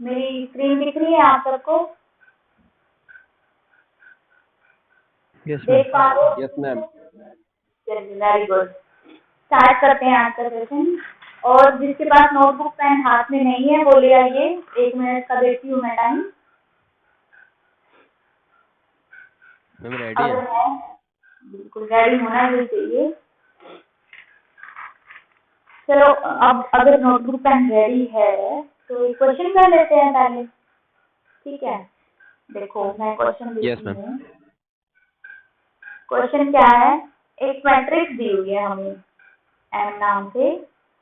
मेरी स्क्रीन दिख रही है आप सबको? यस देख पा रहे हो? Yes ma'am. चलिए, वेरी गुड। स्टार्ट करते हैं आज का सेशन। और जिसके पास नोटबुक पेन हाथ में नहीं है वो ले आइए। 1 मिनट का देती हूँ मैं टाइम। मैम रेडी अगर है? है, बिल्कुल रेडी होना ही चाहिए। चलो, अब अगर नोटबुक पेन रेडी है तो एक क्वेश्चन कर लेते हैं पहले। ठीक है, देखो मैं क्वेश्चन यस देती मैम। हूँ। क्वेश्चन क्या है? एक मैट्रिक्स दी हुई है हमें एम नाम से,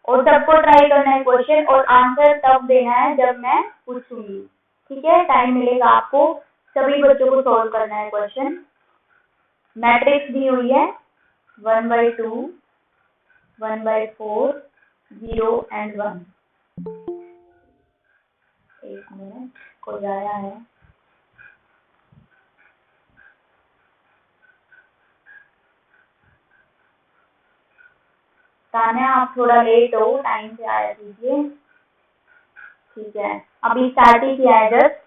और सबको ट्राई करना है क्वेश्चन, और आंसर तब देना है जब मैं पूछूंगी। ठीक है, टाइम मिलेगा आपको, सभी बच्चों को सॉल्व करना है क्वेश्चन। मैट्रिक्स दी हुई है 1/2, 1/4, 0 एंड 1। एक मिनट, कोई आया है? तान्या, आप थोड़ा लेट हो, टाइम से आया कीजिए। ठीक है, अभी स्टार्ट ही किया है जस्ट।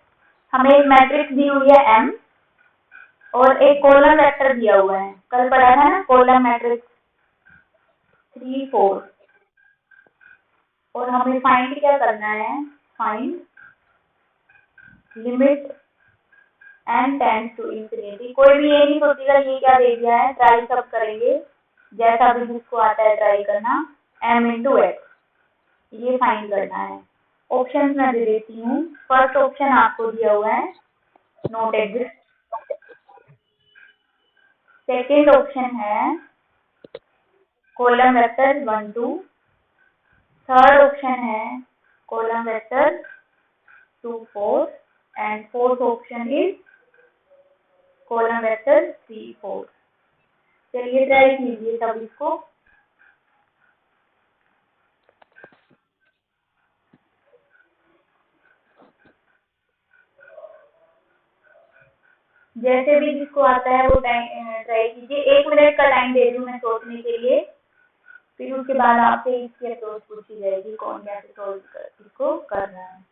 हमें एक मैट्रिक्स दी हुई है एम, और एक कॉलम वेक्टर दिया हुआ है। कल पढ़ा था ना कॉलम मैट्रिक्स 3, 4। और हमें फाइंड क्या करना है? Find limit n tends to infinity. कोई भी ये नहीं सोचेगा ये क्या दे दिया है, ट्राई सब करेंगे, जैसा भी जिसको आता है ट्राई करना। m इंटू एक्स, ये फाइंड करना है। ऑप्शन मैं दे देती हूँ। फर्स्ट ऑप्शन आपको दिया हुआ है नॉट एग्जिस्ट। सेकेंड ऑप्शन है कॉलम वेक्टर 1, 2। थर्ड ऑप्शन है column vector 2, 4 and fourth option is column vector 3, 4। चलिए ट्राई कीजिए सब इसको। जैसे भी जिसको आता है वो ट्राई कीजिए। 1 मिनट का टाइम दे दूँ मैं सोचने के लिए, फिर उसके बाद आपसे इसकी अप्रोच पूछी जाएगी कौन कैसे सॉल्व इसको कर रहा है।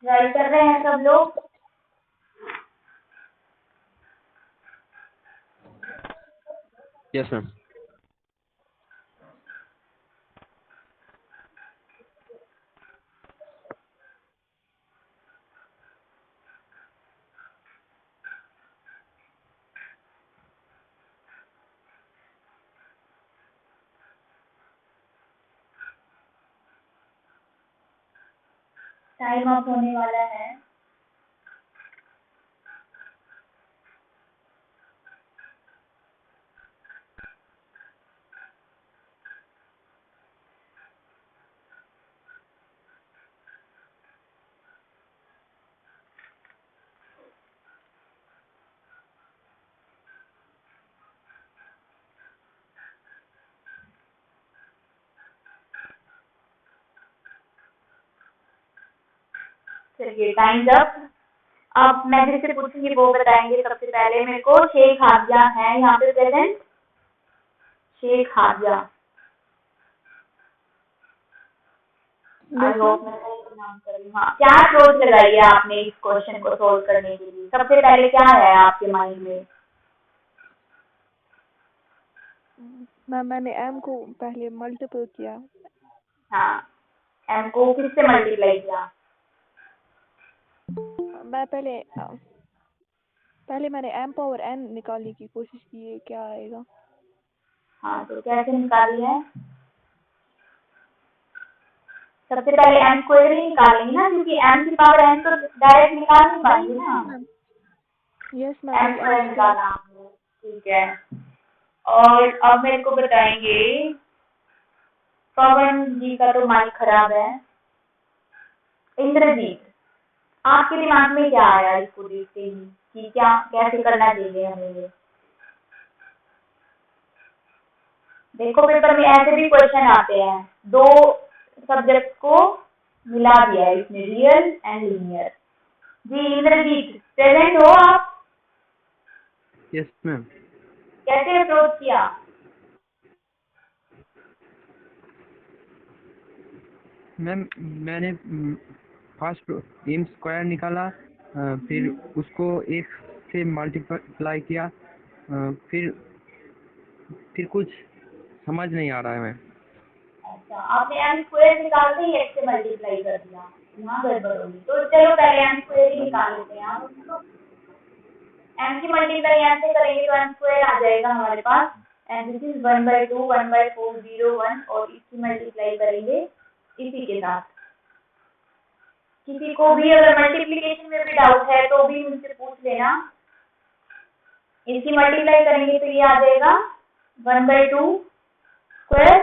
ट्राई कर रहे हैं सब लोग? Yes ma'am. टाइम अप होने वाला है। चलिए, टाइम अप। अब मैं जिससे पूछूंगी वो बताएंगे। सबसे पहले मेरे को शेख हादिया है यहाँ पे present. Sheikh Hadiya, I hope मैं सही प्रोनाउंस कर रही हूँ। हाँ, क्या अप्रोच लगाई है आपने इस क्वेश्चन को सोल्व करने के लिए? सबसे पहले क्या है आपके माइंड में? मैम मैंने m को पहले मल्टीपल किया। हाँ, एम को किससे मल्टीप्लाई किया? मैं पहले मैंने m पावर n निकालने की कोशिश की है, क्या आएगा। हाँ, तो कैसे निकाली है? सबसे पहले m स्क्वायर ही निकालेंगे ना, क्योंकि m की पावर n तो डायरेक्ट निकाल नहीं पाएंगे ना। यस m मैम, स्क्वायर निकालना आपने, ठीक है। और अब मेरे को बताएंगे, पवन जी का तो माइक खराब है। इंद्रजीत, आपके दिमाग में क्या आया इसको देखते ही कि क्या कैसे करना चाहिए हमें ये? देखो पेपर में ऐसे भी क्वेश्चन आते हैं, 2 सब्जेक्ट को मिला दिया है इसमें, रियल एंड लीनियर। जी इंद्रजीत प्रेजेंट हो आप? Yes ma'am. कैसे अप्रोच किया? मैम मैंने फर्स्ट एम स्क्वायर निकाला, फिर उसको एक से मल्टीप्लाई किया, फिर कुछ समझ नहीं आ रहा है मैम। अच्छा, आपने एम स्क्वायर निकालते ही एक्स से मल्टीप्लाई कर दिया, यहाँ गड़बड़ होगी। तो चलो पहले एम स्क्वायर ही निकाल लेते हैं आप। एम की मल्टीप्लाई एम से करेंगे तो एम स्क्वायर आ जाएगा हमारे पास, एंड दिस इज 1/2 1/4 0 1, और इसकी मल्टीप्लाई करेंगे इसी के साथ। किसी को भी अगर मल्टीप्लिकेशन में भी डाउट है तो भी मुझसे पूछ लेना। इसकी मल्टीप्लाई करेंगे तो ये आ जाएगा 1/2 स्क्वायर,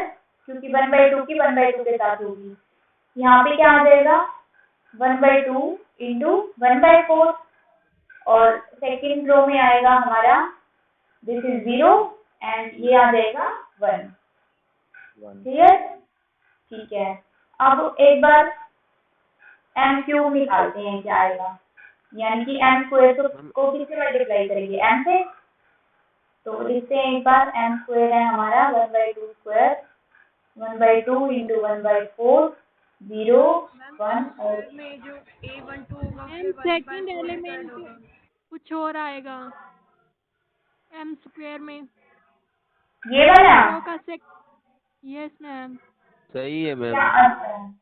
क्योंकि 1/2 की 1/2 के साथ होगी। यहाँ पे क्या आ जाएगा 1/2 इंटू 1/4, और सेकेंड रो में आएगा हमारा दिस इज 0 एंड ये आ जाएगा 1। क्लियर? ठीक है, अब एक बार एम क्यूब निकालते हैं क्या आएगा, यानी कि एम स्क्वायर को किससे मल्टीप्लाई करेंगे, एम से। तो लिखते हैं एक बार, एम स्क्वायर है हमारा 1/2 स्क्वायर 1/2 इंटू 1/4 0 1, और में जो A12 होगा मैम सेकंड एलिमेंट कुछ और आएगा एम स्क्वायर में। ये वाला रो का यस मैम। सही है मैम।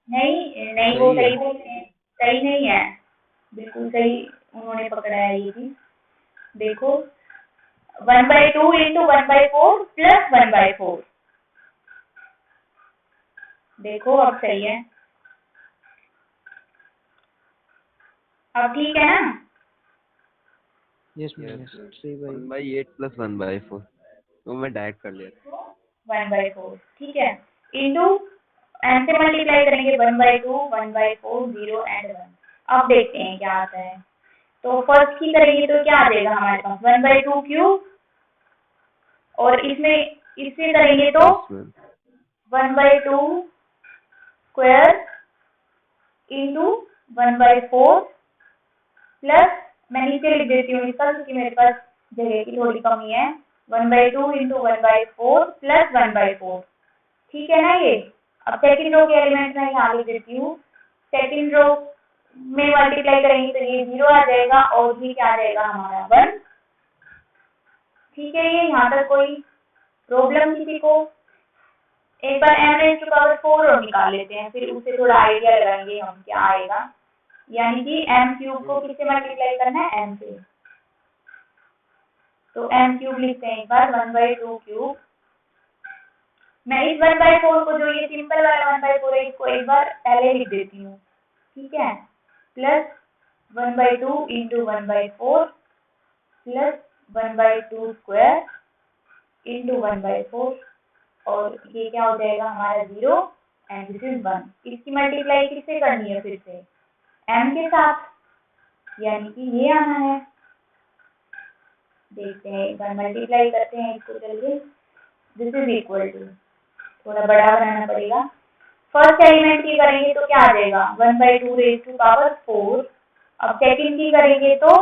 नहीं नहीं, वो सही नहीं है, बिल्कुल सही उन्होंने पकड़ा है ये भी। देखो 1/2 इंटू 1/4 प्लस 1/4, देखो अब सही है, अब ठीक है ना? Yes ma'am. यस 1/8 प्लस 1/4, तो मैं डायरेक्ट कर लिया। 1/4 ठीक है, इंटू एम से मल्टीप्लाई करेंगे 1/2 1/4 0 एंड 1। अब देखते हैं क्या आता है। तो फर्स्ट की करेंगे तो क्या आ जाएगा हमारे पास 1/2 क्यूब, और इसमें इससे करेंगे तो 1/2 स्क्वायर इंटू 1/4 प्लस, मैं नीचे लिख देती हूँ इसका क्योंकि मेरे पास जगह की थोड़ी कमी है, 1/2 इंटू 1/4 प्लस 1/4। ठीक है ना ये? अब सेकंड रो के एलिमेंट में यहाँ लिख देती हूँ, सेकंड रो में मल्टीप्लाई करेंगे तो ये 0 आ जाएगा, और ये क्या आ जाएगा हमारा 1। ठीक है, ये यहाँ तक कोई प्रॉब्लम किसी को? एक बार m⁴ और निकाल लेते हैं, फिर उससे थोड़ा आइडिया लगाएंगे हम क्या आएगा, यानी कि m क्यूब को किससे मल्टीप्लाई करना है, m से। तो m क्यूब लिखते हैं एक बार 1/2 क्यूब। मैं इस 1/4 को, जो ये सिंपल वाला 1/4 है, इसको एक बार पहले लिख देती हूँ, ठीक है, plus 1/2 into 1/4 plus 1/2 square into 1/4, और ये क्या हो जाएगा हमारा 0 एंड दिस इज 1। इसकी मल्टीप्लाई किससे करनी है, फिर से m के साथ, यानी कि ये आना है। देखते हैं एक बार मल्टीप्लाई करते हैं इसको, चलिए दिस इज इक्वल टू, थोड़ा बड़ा बनाना पड़ेगा। फर्स्ट एलिमेंट की करेंगे तो क्या आ जाएगा 1/2 रेज़ टू पावर 4। अब सेकंड की करेंगे तो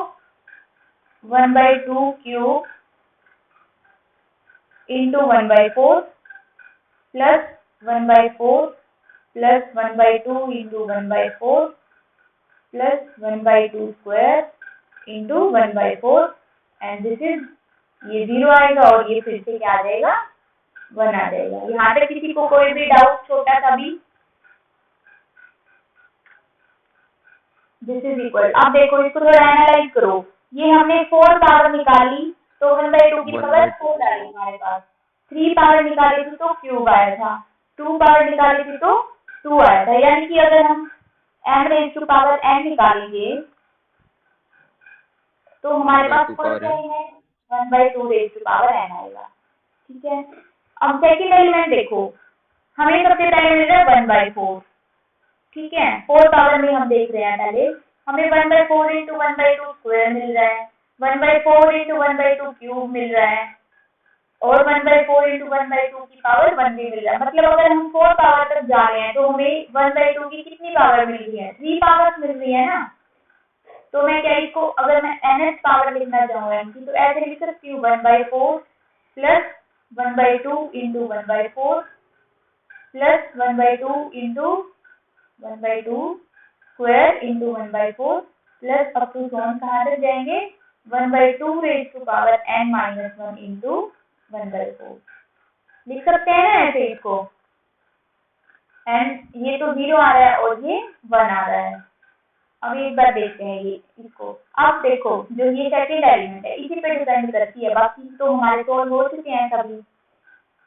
1/2 cube into 1/4 plus 1/4 plus 1/2 into 1/4 plus 1/2 square into 1/4, and this is, ये 0 आएगा और ये फिर से क्या आ जाएगा 1 आ जाएगा। यहाँ तक किसी को कोई भी डाउट छोटा सा भी? दिस इज इक्वल, अब देखो इसको थोड़ा एनालाइज करो, ये हमने 4 पावर निकाली तो 1/2 की पावर 4 आई हमारे पास, 3 पावर निकाली थी तो क्यूब आया था, 2 पावर निकाली थी तो 2 आया था, यानी कि अगर हम m⁴n निकालेंगे तो हमारे पास फर्स्ट एलिमेंट 1/2 n आएगा। ठीक है, अब सेकंड एलिमेंट देखो, हमें सबसे पहले मिल रहा है 1/4, ठीक है, 4 पावर में हम देख रहे हैं, पहले हमें 1/4 इंटू 1/2 स्क्वायर मिल रहा है, 1/4 इंटू 1/2 क्यूब मिल रहा है, और 1/4 इंटू 1/2 की पावर 1 भी मिल रहा है। मतलब अगर हम 4 पावर तक जा रहे हैं तो हमें 1/2 की कितनी पावर मिल रही है? 3 पावर मिल रही है ना। तो मैं क्या इसको अगर मैं nth पावर लिखना चाहूँ m की तो ऐसे लिख सकती हूँ 1/4 plus 1/2 into 1/4 plus 1/2 into 1/2 square into 1/4 plus up to zone कहाँ तक जाएंगे 1/2 raise to power n minus 1 into 1/4 लिख सकते हैं ना ऐसे इसको। एंड ये तो 0 आ रहा है और ये 1 आ रहा है। अब एक बार देखते हैं ये इसको। अब देखो जो ये सेकंड एलिमेंट है इसी पे डिपेंड करती है, बाकी तो हमारे सोल्व हो चुके हैं सभी।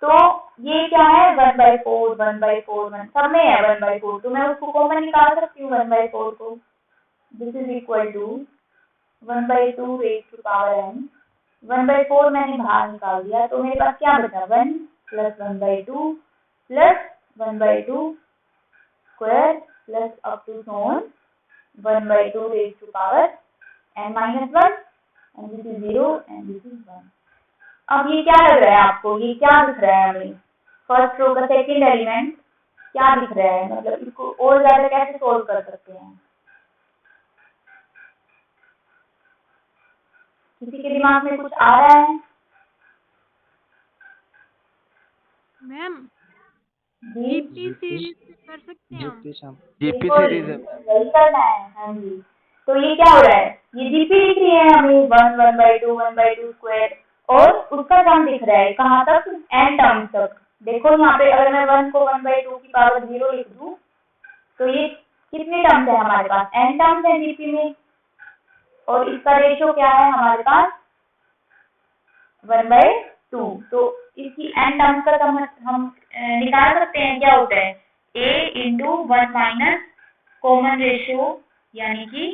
तो ये क्या है 1/4 1/4 1 सब में है 1/4, तो मैं उसको कॉमन निकाल सकती हूँ 1/4 को। This is equal to 1/2 raise to power n। 1/4 मैंने बाहर निकाल दिया तो मेरे पास क्या बचा 1 plus 1/2 plus 1/2 square plus up to so on 1/2 raise to power n minus 1 and this is 0 and this is 1। अब ये क्या लग रहा है आपको, ये क्या दिख रहा है हमें? फर्स्ट रो का सेकंड एलिमेंट क्या दिख रहा है? मतलब इसको और ज्यादा कैसे सोल्व कर सकते हैं? किसी के दिमाग में कुछ आ रहा है? मैम जी जीपी सीरीज से कर सकते हैं हम। जीपी बिल्कुल, सीरीज है। वही करना है। हाँ जी, तो ये क्या हो रहा है, ये जीपी दिख रही है हमें 1 1/2 1/2 स्क्वायर और उसका सम दिख रहा है कहाँ तक n टर्म तक। देखो यहाँ पे अगर मैं 1 को 1/2 की पावर 0 लिख दूं तो ये कितने टर्म्स है हमारे पास? n टर्म्स है जीपी में और इसका रेशियो क्या है हमारे पास 1/2। तो इसकी n टर्म्स का सम हम निकाल सकते हैं। क्या होता है a into 1 minus common ratio यानी कि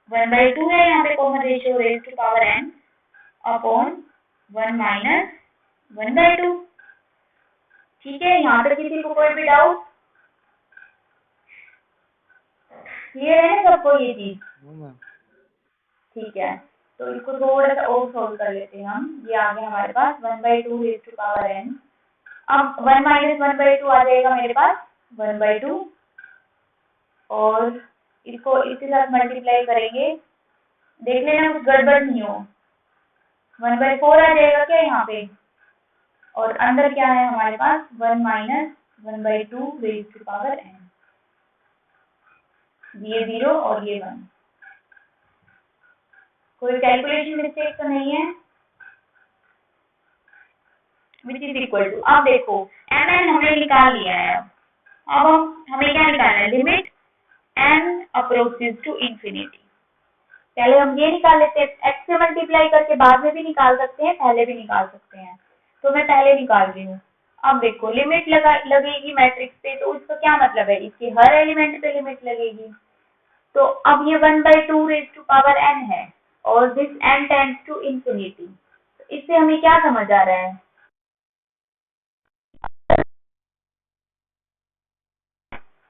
1/2 है यहाँ पे common ratio raise to power n upon 1 minus 1/2। ठीक है, यहाँ तक किसी को कोई भी डाउट? क्लियर है ना सबको ये चीज? ठीक है, तो इसको थोड़ा सा और सोल्व कर लेते हैं हम। ये आ गया हमारे पास 1/2 रेज टू पावर n। अब 1 माइनस 1/2 आ जाएगा मेरे पास 1/2 और इसको इसके साथ मल्टीप्लाई करेंगे, देख लेना कुछ गड़बड़ नहीं हो। 1/4 आ जाएगा क्या यहाँ पे, और अंदर क्या है हमारे पास 1 minus 1/2 raise to power n। ये 0 और ये 1। कोई कैलकुलेशन मिस्टेक तो नहीं है? विच इज इक्वल टू, अब देखो mn हमने निकाल लिया है। अब हमें क्या निकालना है, limit n approaches to infinity. पहले हम ये निकाल लेते हैं, x से मल्टीप्लाई करके बाद में भी निकाल सकते हैं, पहले भी निकाल सकते हैं। तो मैं पहले निकाल रही हूँ। अब देखो लिमिट लगेगी मैट्रिक्स पे, तो उसका क्या मतलब है, इसके हर एलिमेंट पे लिमिट लगेगी। तो अब ये 1/2 रेज टू पावर n है और this n tends to infinity. इससे हमें क्या समझ आ रहा है,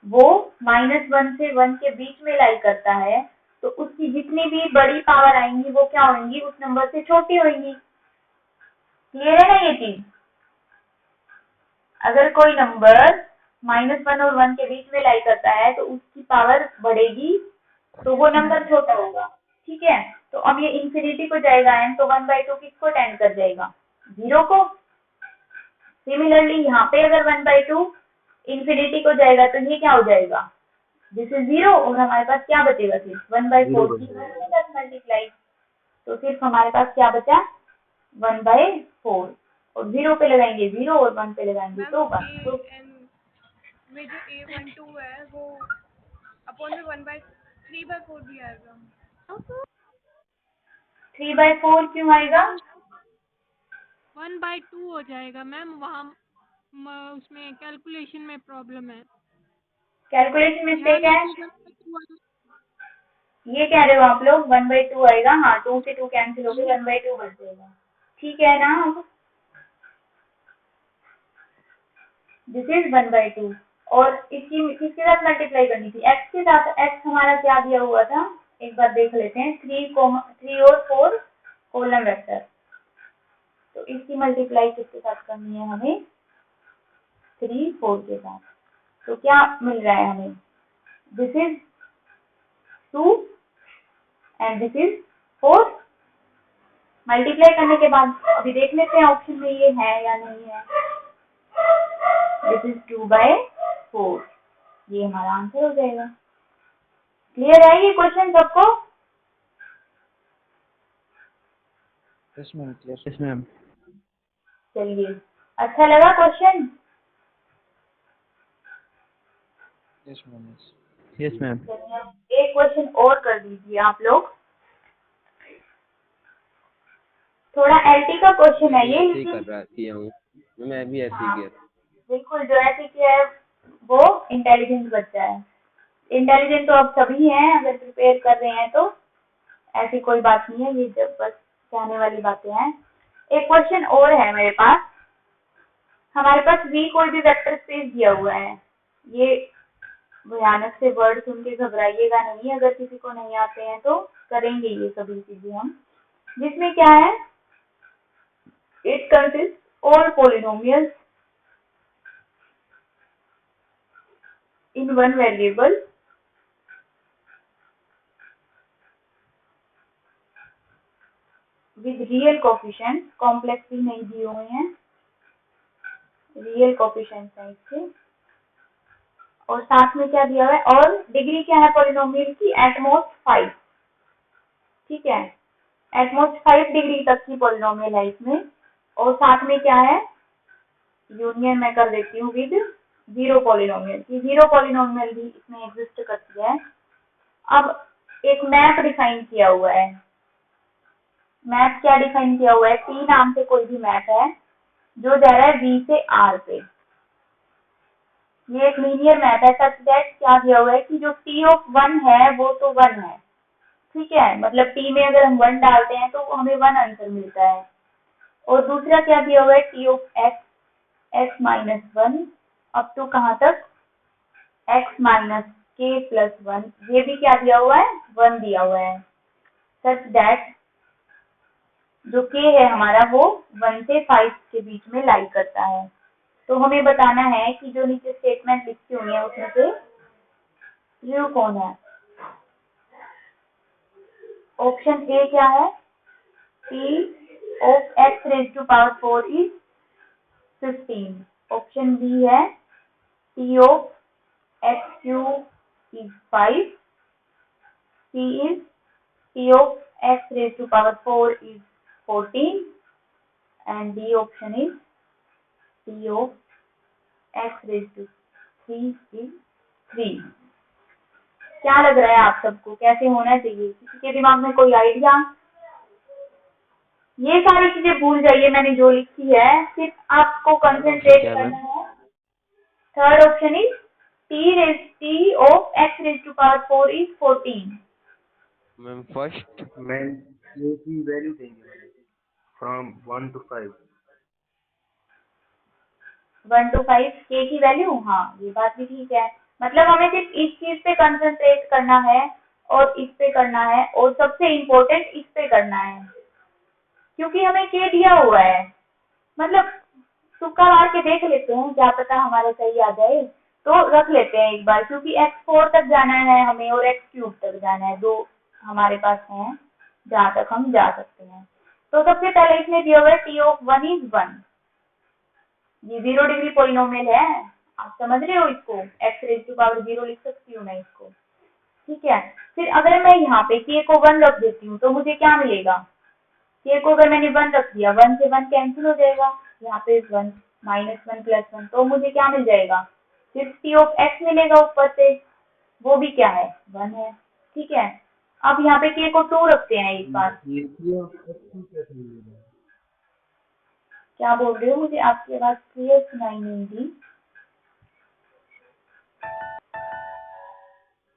वो -1 से 1 के बीच में लाई करता है, तो उसकी जितनी भी बड़ी पावर आएंगी वो क्या होंगी, उस नंबर से छोटी होंगी। क्लियर है ना ये चीज? अगर कोई नंबर -1 और 1 के बीच में लाई करता है तो उसकी पावर बढ़ेगी, तो वो नंबर छोटा होगा। ठीक है, तो अब ये इंफिनिटी को जाएगा n, तो 1/2 किसको टेंड कर जाएगा, 0 को। सिमिलरली यहाँ पे अगर 1/2 इंफिनिटी को जाएगा तो ये क्या हो जाएगा, दिस इज 0 और हमारे पास क्या बचेगा सिर्फ 1/4 की मल्टीप्लाई। तो सिर्फ हमारे पास क्या बचा 1/4 और 0 पे लगाएंगे 0 और 1 पे लगाएंगे तो 1। तो में जो A12 है वो अपॉन में 3/4 भी आएगा। 3/4 क्यों आएगा? 1/2 हो जाएगा मैम, वहाँ उसमें कैलकुलेशन में प्रॉब्लम है। कैलकुलेशन मिस्टेक यहाँ है, नीचे 1/2 ये कह रहे हो आप लोग 1/2 आएगा। हाँ, 2 से 2 कैंसिल होकर 1/2 बच जाएगा। ठीक है ना, दिस इज 1/2 और इसकी किसके साथ मल्टीप्लाई करनी थी, x के साथ। x हमारा क्या दिया हुआ था, एक बार देख लेते हैं, 3 और 4 कॉलम वेक्टर। तो इसकी मल्टीप्लाई किसके साथ करनी है हमें? 3 4 के साथ। तो क्या मिल रहा है हमें? This is 2 and this is 4। Multiply करने के बाद अभी देख लेते हैं ऑप्शन में ये है या नहीं है। दिस इज 2/4, ये हमारा आंसर हो जाएगा। क्लियर है ये क्वेश्चन सबको? Yes ma'am, clear. Yes ma'am. चलिए, अच्छा लगा question? Yes ma'am. Yes ma'am. चलिए एक क्वेश्चन और कर दीजिए आप लोग। थोड़ा एलटी का क्वेश्चन है ये, ऐसे ही लेकिन कर रहा किया हूँ मैं भी ऐसे ही हाँ, किया। बिल्कुल जो ऐसे किया है वो इंटेलिजेंट बच्चा है। इंटेलिजेंट तो अब सभी हैं, अगर प्रिपेयर कर रहे हैं तो ऐसी कोई बात नहीं है, ये जब बस कहने वाली बातें हैं। एक क्वेश्चन और है मेरे पास। हमारे पास V कोई भी वेक्टर स्पेस दिया हुआ है। ये भयानक से वर्ड सुन के घबराइएगा नहीं, अगर किसी को नहीं आते हैं तो करेंगे ये सभी चीजें हम। जिसमें क्या है, it consist all polynomials in one variable with real coefficient. Complex भी नहीं दिए हुए हैं, रियल कोफिशिएंट है इसके। और साथ में क्या दिया हुआ है, और डिग्री क्या है पॉलिनोमियल की? एटमोस्ट 5। ठीक है, एटमोस्ट 5 डिग्री तक की पॉलिनोमियल है इसमें। और साथ में क्या है, यूनियन मैं कर देती हूँ विद 0 पॉलिनोमियल की। 0 पॉलिनोमियल भी इसमें एग्जिस्ट करती है। अब एक मैप डिफाइन किया हुआ है। मैप क्या डिफाइन किया हुआ है? T नाम से कोई भी मैप है जो जा रहा है V से R पे। ये एक लीनियर मैप है, सच दैट क्या दिया हुआ है कि जो T ऑफ 1 है वो तो 1 है। ठीक है, मतलब T में अगर हम 1 डालते हैं तो हमें 1 आंसर मिलता है। और दूसरा क्या दिया हुआ है? T of x x minus 1 up to कहाँ तक? x minus k plus 1। ये भी क्या दिया हुआ है? 1 दिया हुआ है। सच दैट जो k है हमारा वो 1 से 5 के बीच में लाई करता है। तो हमें बताना है कि जो नीचे स्टेटमेंट लिखी हुई है उसमें से ट्रू कौन है। ऑप्शन ए क्या है? T of x raise to power 4 is 15। Option B है T of x cube is 5। C is T of x raised to power 4 is 14 and D option is T of x raised to 3 is 3। क्या लग रहा है आप सबको, कैसे होना चाहिए? किसी के दिमाग में कोई आइडिया? ये सारी चीजें भूल जाइए मैंने जो लिखी है, सिर्फ आपको कंसंट्रेट करना है। Third option is T of x raised to power 4 is 14। Ma'am first ma'am ये की वैल्यू देंगे फ्रॉम 1 to 5। 1 to 5 k की वैल्यू। हाँ, ये बात भी ठीक है। मतलब हमें सिर्फ इस चीज पे कंसंट्रेट करना है और इस पे करना है, और सबसे इम्पोर्टेंट इस पे करना है, क्योंकि हमें k दिया हुआ है। मतलब तुक्का मार के देख लेते हैं, क्या पता हमारा सही आ जाए, तो रख लेते हैं एक बार, क्योंकि x4 तक जाना है हमें और x क्यूब तक जाना है। दो हमारे पास हैं जहाँ तक हम जा सकते हैं। तो सबसे पहले इसमें दिया हुआ है T ऑफ 1 is 1। ये 0 डिग्री पॉलिनोमियल है, आप समझ रहे हो इसको? x रेज टू पावर 0 लिख सकती हूँ मैं इसको। ठीक है, फिर अगर मैं यहाँ पे k को 1 रख देती हूँ तो मुझे क्या मिलेगा? k को अगर मैंने 1 रख दिया, 1 से 1 कैंसिल हो जाएगा, यहाँ पे 1 माइनस 1 प्लस 1, तो मुझे क्या मिल जाएगा? फिर t ऑफ x मिलेगा ऊपर से, वो भी क्या है? 1 है। ठीक है, अब यहाँ पे k को 2 रखते हैं एक बार। क्या बोल रहे हो? मुझे आपकी आवाज क्लियर सुनाई नहीं दी।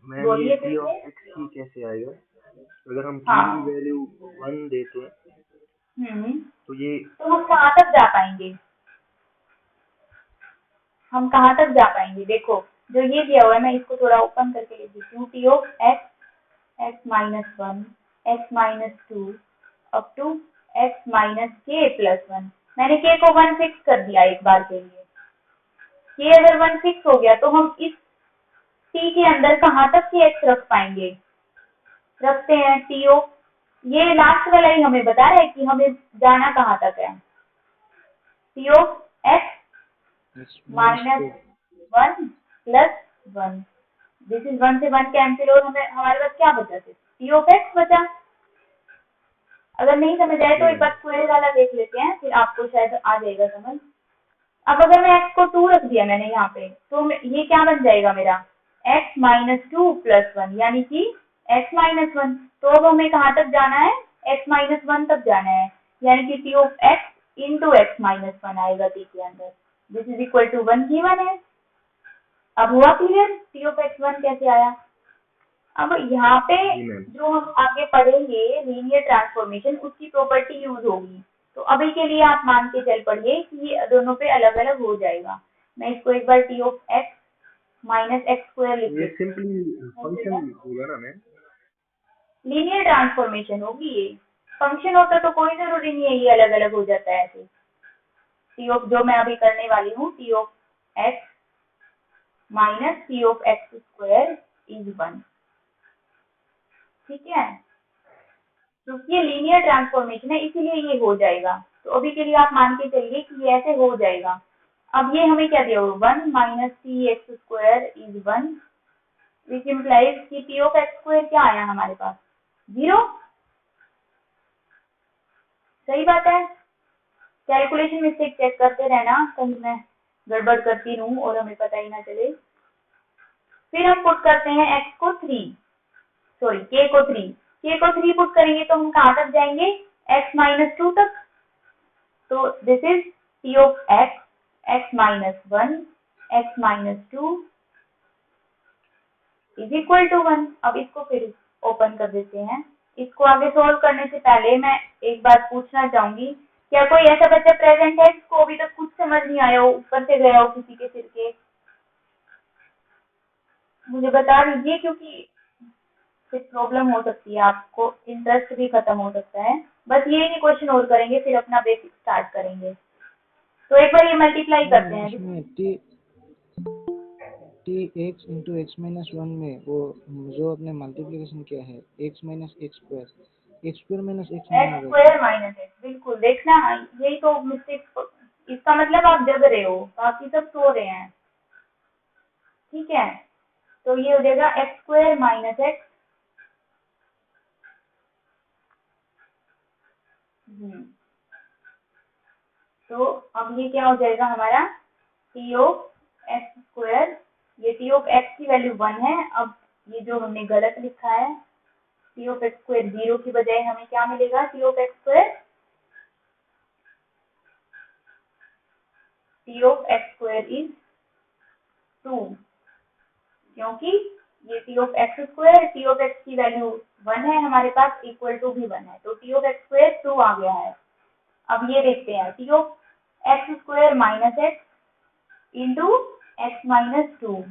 बोलिए T फिर of से। x की कैसे आएगा? अगर हम k हाँ, की वैल्यू 1 देते तो ये तो हम कहाँ तक जा पाएंगे? हम कहाँ तक जा पाएंगे? देखो, जो ये दिया हुआ है मैं इसको थोड़ा ओपन करके लिख देती हूँ। T of x minus 1 x minus 2 up to x minus k plus 1। मैंने k को 1 फिक्स कर दिया एक बार के लिए। k अगर 1 फिक्स हो गया तो हम इस t के अंदर कहाँ तक के x रख पाएंगे? रखते हैं to, ये लास्ट वाला ही हमें बता रहा है कि हमें जाना कहाँ तक है। t of x minus 1 plus 1, this is 1 से 1 कैंसिल और हमें हमारे पास क्या बचा? t of x बचा। अगर नहीं समझ आए तो एक बार स्क्वायर वाला देख लेते हैं, फिर आपको शायद आ जाएगा समझ। अब अगर मैं x को 2 रख दिया मैंने यहाँ पे, तो ये क्या बन जाएगा मेरा? x माइनस 2 प्लस 1, यानी कि x माइनस 1। तो अब हमें कहाँ तक जाना है? x माइनस 1 तक जाना है, यानी कि t of x into x minus 1 आएगा t के अंदर। This is equal to 1 given है। अब हुआ क्लियर t ऑफ x 1 कैसे आया? अब यहाँ पे जो हम आगे पढ़ेंगे लीनियर ट्रांसफॉर्मेशन, उसकी प्रॉपर्टी यूज होगी। तो अभी के लिए आप मान के चल पड़िए कि ये दोनों पे अलग अलग हो जाएगा। मैं इसको एक बार t of x minus x square लिख ये देती हूँ। सिंपली फंक्शन होगा ना मैम? लीनियर ट्रांसफॉर्मेशन होगी ये। फंक्शन होता तो कोई जरूरी नहीं है ये अलग अलग हो जाता है ऐसे। t ऑफ जो मैं अभी करने वाली हूँ t of x minus t of x square is 1। ठीक है, क्योंकि ये लीनियर ट्रांसफॉर्मेशन है इसीलिए ये हो जाएगा। तो अभी के लिए आप मान के चलिए कि ये ऐसे हो जाएगा। अब ये हमें क्या दिया होगा? 1 minus T x square is 1, which implies कि टी ऑफ एक्स स्क्वायर क्या आया हमारे पास? 0। सही बात है। कैलकुलेशन मिस्टेक चेक करते रहना, कहीं मैं गड़बड़ करती रहूं और हमें पता ही ना चले। फिर हम पुट करते हैं x को 3, सॉरी k को 3, k को 3 पुट करेंगे तो हम कहाँ तक जाएंगे? x माइनस 2 तक। तो this is t of x, x minus 1, x minus 2 is equal to 1। अब इसको फिर ओपन कर देते हैं। इसको आगे सोल्व करने से पहले मैं एक बात पूछना चाहूंगी, क्या कोई ऐसा बच्चा प्रेजेंट है जिसको अभी तक कुछ समझ नहीं आया हो, ऊपर से गया हो किसी के सिर के? मुझे बता दीजिए, क्योंकि फिर प्रॉब्लम हो सकती है, आपको इंटरेस्ट भी खत्म हो सकता है। बस ये ही क्वेश्चन और करेंगे फिर अपना बेसिक स्टार्ट करेंगे। तो एक बार ये मल्टीप्लाई करते हैं। इसमें T x into x minus 1 में वो जो अपने मल्टीप्लिकेशन किया है x minus x square minus x x square minus x, बिल्कुल देखना यही तो मिस्टेक। इसका मतलब आप जग रहे हो, बाकी सब सो रहे हैं। ठीक है, तो ये हो जाएगा एक्स स्क्वायर माइनस एक्स। तो अब ये क्या हो जाएगा हमारा? टी ऑफ एक्स स्क्वायर, ये टी ऑफ एक्स की वैल्यू 1 है। अब ये जो हमने गलत लिखा है टी ऑफ एक्स स्क्वायर 0 की बजाय हमें क्या मिलेगा? T of x square, T of x square is 2, क्योंकि ये T of x square, T of x की वैल्यू 1 है हमारे पास, इक्वल टू भी 1 है, तो टी ऑफ एक्स स्क्वायर 2 आ गया है। अब ये देखते हैं T of x square minus x into x minus 2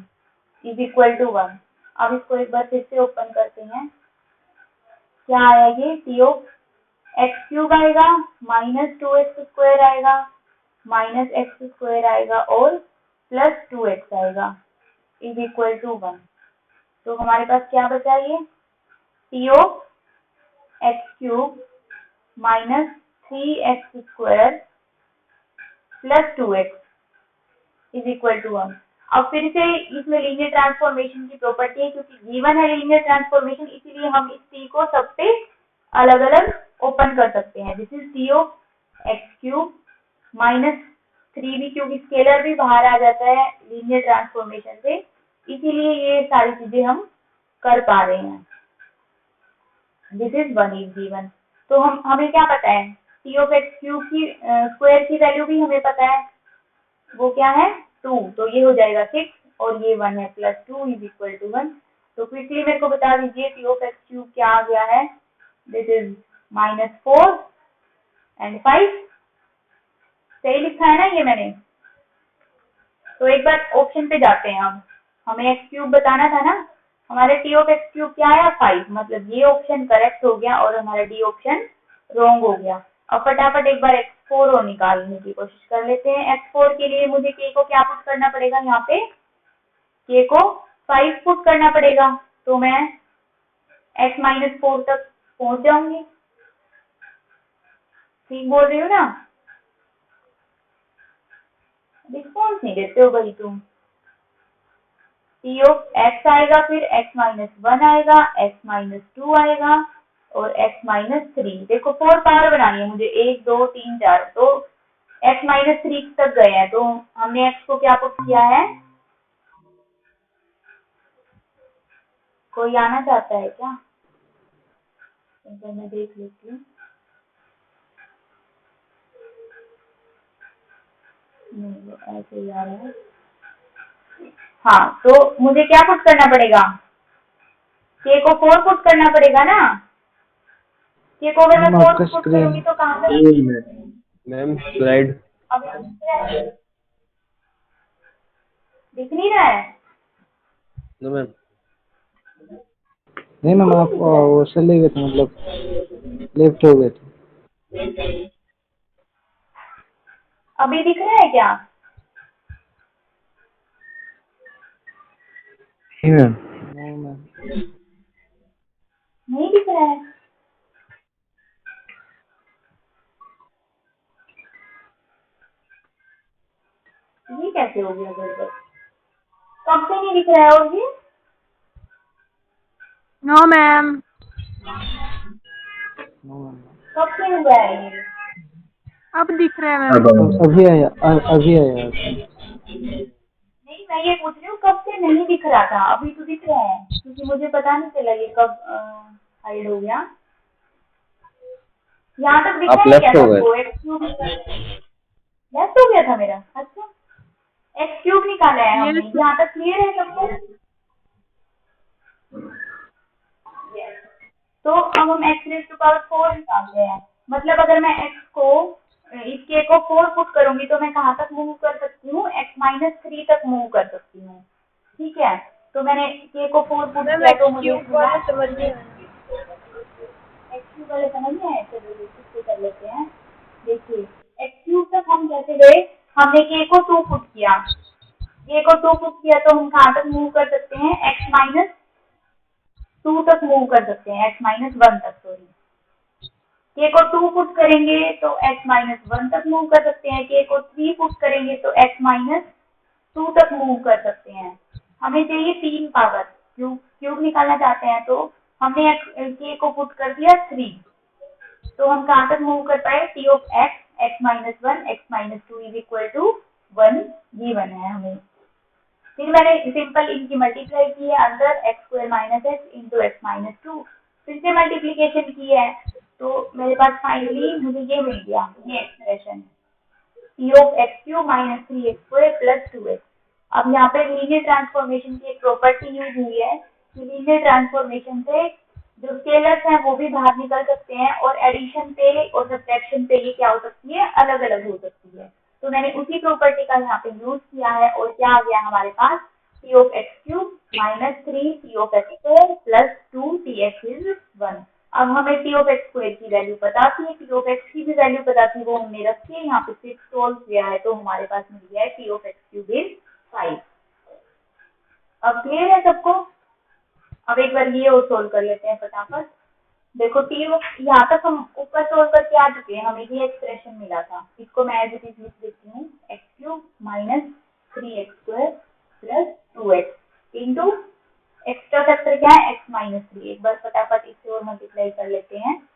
is equal to 1। अब इसको एक बार फिर से ओपन करते हैं। क्या आया ये? टी ऑफ एक्स क्यूब आएगा माइनस 2x स्क्वायर आएगा माइनस एक्स स्क्वायर आएगा और प्लस 2x आएगा इज इक्वल टू 1। तो हमारे पास क्या बचा? ये T of x cube minus 3x square plus 2x is equal to 1। अब फिर से इसमें लीनियर ट्रांसफॉर्मेशन की प्रॉपर्टी है, क्योंकि गिवन है लीनियर ट्रांसफॉर्मेशन, इसीलिए हम इस t को सब पे अलग अलग ओपन कर सकते हैं। This is T of x cube minus 3 भी, क्योंकि स्केलर भी बाहर आ जाता है लीनियर ट्रांसफॉर्मेशन से, इसीलिए ये सारी चीजें हम कर पा रहे हैं। This is 1 is given. तो हमें क्या पता है? टी ऑफ एक्स क्यूब की स्क्वायर की वैल्यू भी हमें पता है, वो क्या है? 2। तो ये हो जाएगा 6 और ये 1 है, प्लस 2 इज इक्वल टू 1। तो क्विकली मेरे को बता दीजिए टी ऑफ एक्स क्यूब क्या आ गया है? This is minus 4 and 5। सही लिखा है ना ये मैंने? तो एक बार ऑप्शन पे जाते हैं। अब हमें एक्स क्यूब बताना था ना, हमारे टी ऑफ एक्स क्यूब क्या आया? 5। मतलब ये ऑप्शन करेक्ट हो गया और हमारा डी ऑप्शन रॉन्ग हो गया। अब फटाफट एक बार x4 और निकालने की कोशिश कर लेते हैं। x4 के लिए मुझे k को क्या पुट करना पड़ेगा, यहाँ पे k को 5 पुट करना पड़ेगा, तो मैं x-4 तक पहुंच जाऊंगी। ठीक बोल रही हूँ ना? रिस्पॉन्स नहीं देते हो भाई तुम। t ऑफ x आएगा, फिर x-1 आएगा, x-2 आएगा और x-3। देखो 4 पावर बनानी है मुझे, 1 2 3 4, तो x-3 तक गए हैं, तो हमने x को क्या पुट किया है। कोई आना चाहता है क्या? तो मैं देख लेती हूँ। नहीं, ऐसे ही आ रहा है। हाँ, तो मुझे क्या पुट करना पड़ेगा, k को 4 पुट करना पड़ेगा ना। k को अगर मैं 4 पुट करूंगी तो कहाँ तक? मैम स्लाइड अब दिख नहीं रहा है। No ma'am. नहीं मैम, आप वो चले गए थे, मतलब लेफ्ट हो गए थे। अभी दिख रहा है क्या? मैम नो मैम, नहीं दिख रहा है। ये कैसे हो गया गड़बड़? कब से नहीं दिख रहा है? और ये नो मैम। नो मैम, कब से हुआ है ये? अब दिख रहा है मैम। अभी आया, अभी आया। नहीं, मैं ये पूछ रही हूँ कब से नहीं दिख रहा था, अभी तो दिख रहा है, क्योंकि मुझे पता नहीं चला ये कब हाइड हो गया। यहाँ तक दिख आप रहा है क्या लेफ्ट हो गए। सबको? एक्स क्यूब लेफ्ट हो गया था मेरा। अच्छा, एक्स क्यूब निकाला है हमने, Yes. यहाँ तक क्लियर है सबको? तो अब हम x⁴ निकालते हैं। मतलब अगर मैं x को इस k को 4 पुट करूंगी तो मैं कहाँ तक मूव कर सकती हूँ? x-3 तक मूव कर सकती हूँ। ठीक है, तो मैंने k को 4 पुट मैम किया तो एक्स मुझे क्यूब वाला समझ नहीं आया। x क्यूब वाले समझ में आए? चलो इसको कर लेते हैं। देखिए x क्यूब तक हम कैसे गए, हमने k को 2 पुट किया, k को 2 पुट किया तो हम कहाँ तक मूव कर सकते हैं? x-2 तक मूव कर सकते हैं, x-1 तक, सॉरी। k को 2 पुट करेंगे तो x-1 तक मूव कर सकते हैं, k को 3 पुट करेंगे तो x-2 तक मूव कर सकते हैं। हमें चाहिए 3 पावर, क्यूब निकालना चाहते हैं, तो हमने k को पुट कर दिया 3, तो हम कहाँ तक मूव कर पाए? t of x, x-1, x-2 is equal to 1 given है हमें। फिर मैंने सिंपल इनकी मल्टीप्लाई की है, अंदर x² - x इंटू x-2, फिर से मल्टीप्लीकेशन की है, तो मेरे पास फाइनली मुझे ये मिल गया, ये expression t of x³ - 3x² plus 2x। अब यहाँ पे लीनियर ट्रांसफॉर्मेशन की एक प्रॉपर्टी यूज हुई है कि लीनियर ट्रांसफॉर्मेशन से जो स्केलर्स हैं वो भी बाहर निकल सकते हैं, और एडिशन पे और सब्ट्रैक्शन पे ये क्या हो सकती है? अलग अलग हो सकती है। तो मैंने उसी प्रॉपर्टी का यहाँ पे यूज किया है, और क्या आ गया हमारे पास? t of x³ - 3 t of x² plus 2 tx is 1। अब हमें t ऑफ x² की वैल्यू पता थी, t ऑफ x की भी वैल्यू पता थी, वो हमने रखी है यहाँ पे, सिर्फ सोल्व किया है, तो हमारे पास मिल गया है t ऑफ x³ इज 5। अब क्लियर है सबको? अब एक बार ये और सोल्व कर लेते हैं फटाफट। देखो यहाँ तक हम ऊपर सोल्व करके आ चुके हैं, हमें ये एक्सप्रेशन मिला था, इसको मैं एज इट इज लिख देती हूँ, x³ - 3x² plus 2x into extra factor क्या है? x-3। एक बार फटाफट इससे और मल्टीप्लाई कर लेते हैं।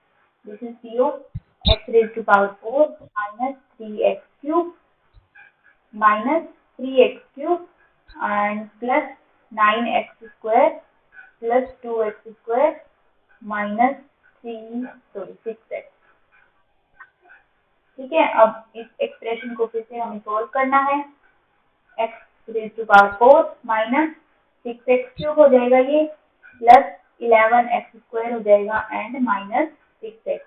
This is t of x⁴ - 3x³ - 3x³ and plus 9x² plus 2x² minus 6x। ठीक है, अब इस एक्सप्रेशन को फिर से हमें सोल्व करना है। x⁴ माइनस 6x³ हो जाएगा ये, प्लस 11x² हो जाएगा एंड माइनस 6x।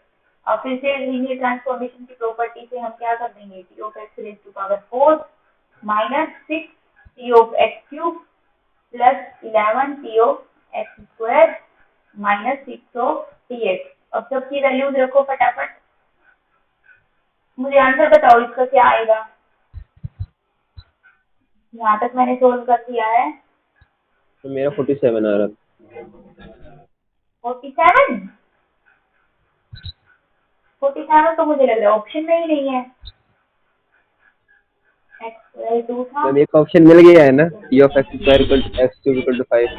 अब फिर से लीनियर ट्रांसफॉर्मेशन की प्रॉपर्टी से हम क्या कर देंगे? t of x⁴ minus 6 t of x³ plus 11 t of x² minus 6 of tx। अब सबकी वैल्यूज रखो फटाफट। मुझे आंसर बताओ इसका क्या आएगा। यहाँ तक मैंने सोल्व कर दिया है। तो मेरा 47 आ रहा। 47 47 तो मुझे लग रहा है ऑप्शन में ही नहीं है। x2 था। मैम एक ऑप्शन मिल गया है ना, t of x square equal to x cube equal to 5।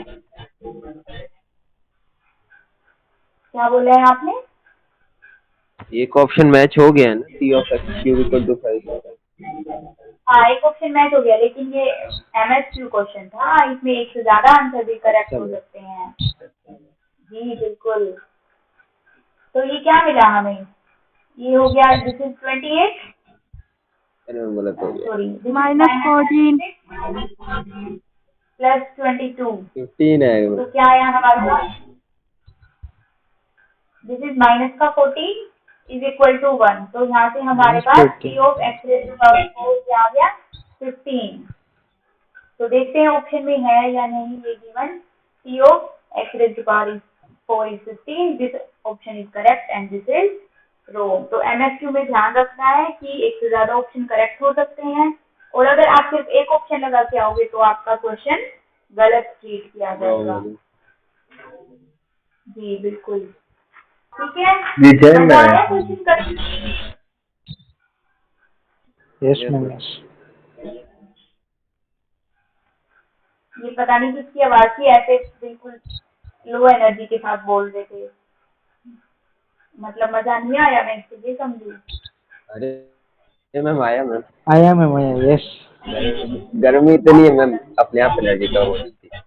क्या बोला है आपने? एक ऑप्शन मैच हो गया है ना, t of x cube equal to 5। हाँ, एक ऑप्शन मैच हो गया, लेकिन ये MSQ क्वेश्चन था, इसमें एक से ज्यादा आंसर भी करेक्ट हो सकते हैं। जी बिल्कुल। तो ये क्या मिला हमें? ये हो गया, दिस इज 28, गलत हो गया। सॉरी, -14 प्लस 22, 15 है। तो क्या आया हमारे पास? दिस इज माइनस का 14 इज इक्वल टू 1, तो यहाँ से हमारे पास t of x raise to power 4 क्या आ गया? 15। तो देखते हैं ऑप्शन में है या नहीं ये given, t of x raise to power 4 is 15, this option is correct and this is wrong. तो MSQ में ध्यान रखना है कि एक से ज्यादा ऑप्शन करेक्ट हो सकते हैं, और अगर आप सिर्फ एक ऑप्शन लगा के आओगे तो आपका क्वेश्चन गलत ट्रीट किया जाएगा। जी बिल्कुल, ठीक है। मजा आया क्वेश्चन करने? Yes ma'am yes. ये पता नहीं किसकी आवाज थी, ऐसे बिल्कुल लो एनर्जी के साथ बोल रहे थे, मतलब मजा नहीं आया, मैं इसको ये समझू। अरे मैम आया मैम। आया मैम आया, यस। गर्मी इतनी है मैम, अपने आप एनर्जी कम हो जाती है।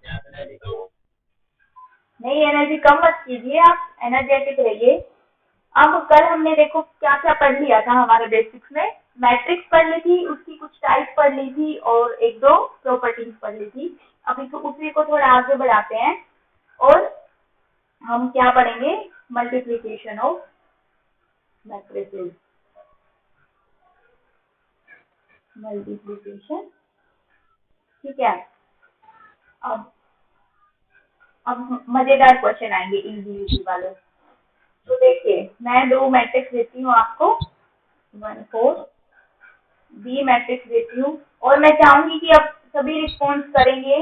नहीं, एनर्जी कम मत कीजिए, आप एनर्जेटिक रहिए। अब कल हमने देखो क्या क्या पढ़ लिया था हमारे बेसिक्स में, मैट्रिक्स पढ़ ली थी, उसकी कुछ टाइप पढ़ ली थी, और एक दो प्रॉपर्टीज पढ़ ली थी। अब इसको उसी को थोड़ा आगे बढ़ाते हैं, और हम क्या पढ़ेंगे? Multiplication of matrices. मल्टीप्लिकेशन, ठीक है। अब मजेदार क्वेश्चन आएंगे, इजी वाले। तो देखिए, मैं दो मैट्रिक्स देती हूँ आपको, 1 4, बी मैट्रिक्स देती हूँ, और मैं चाहूंगी कि अब सभी रिस्पॉन्स करेंगे,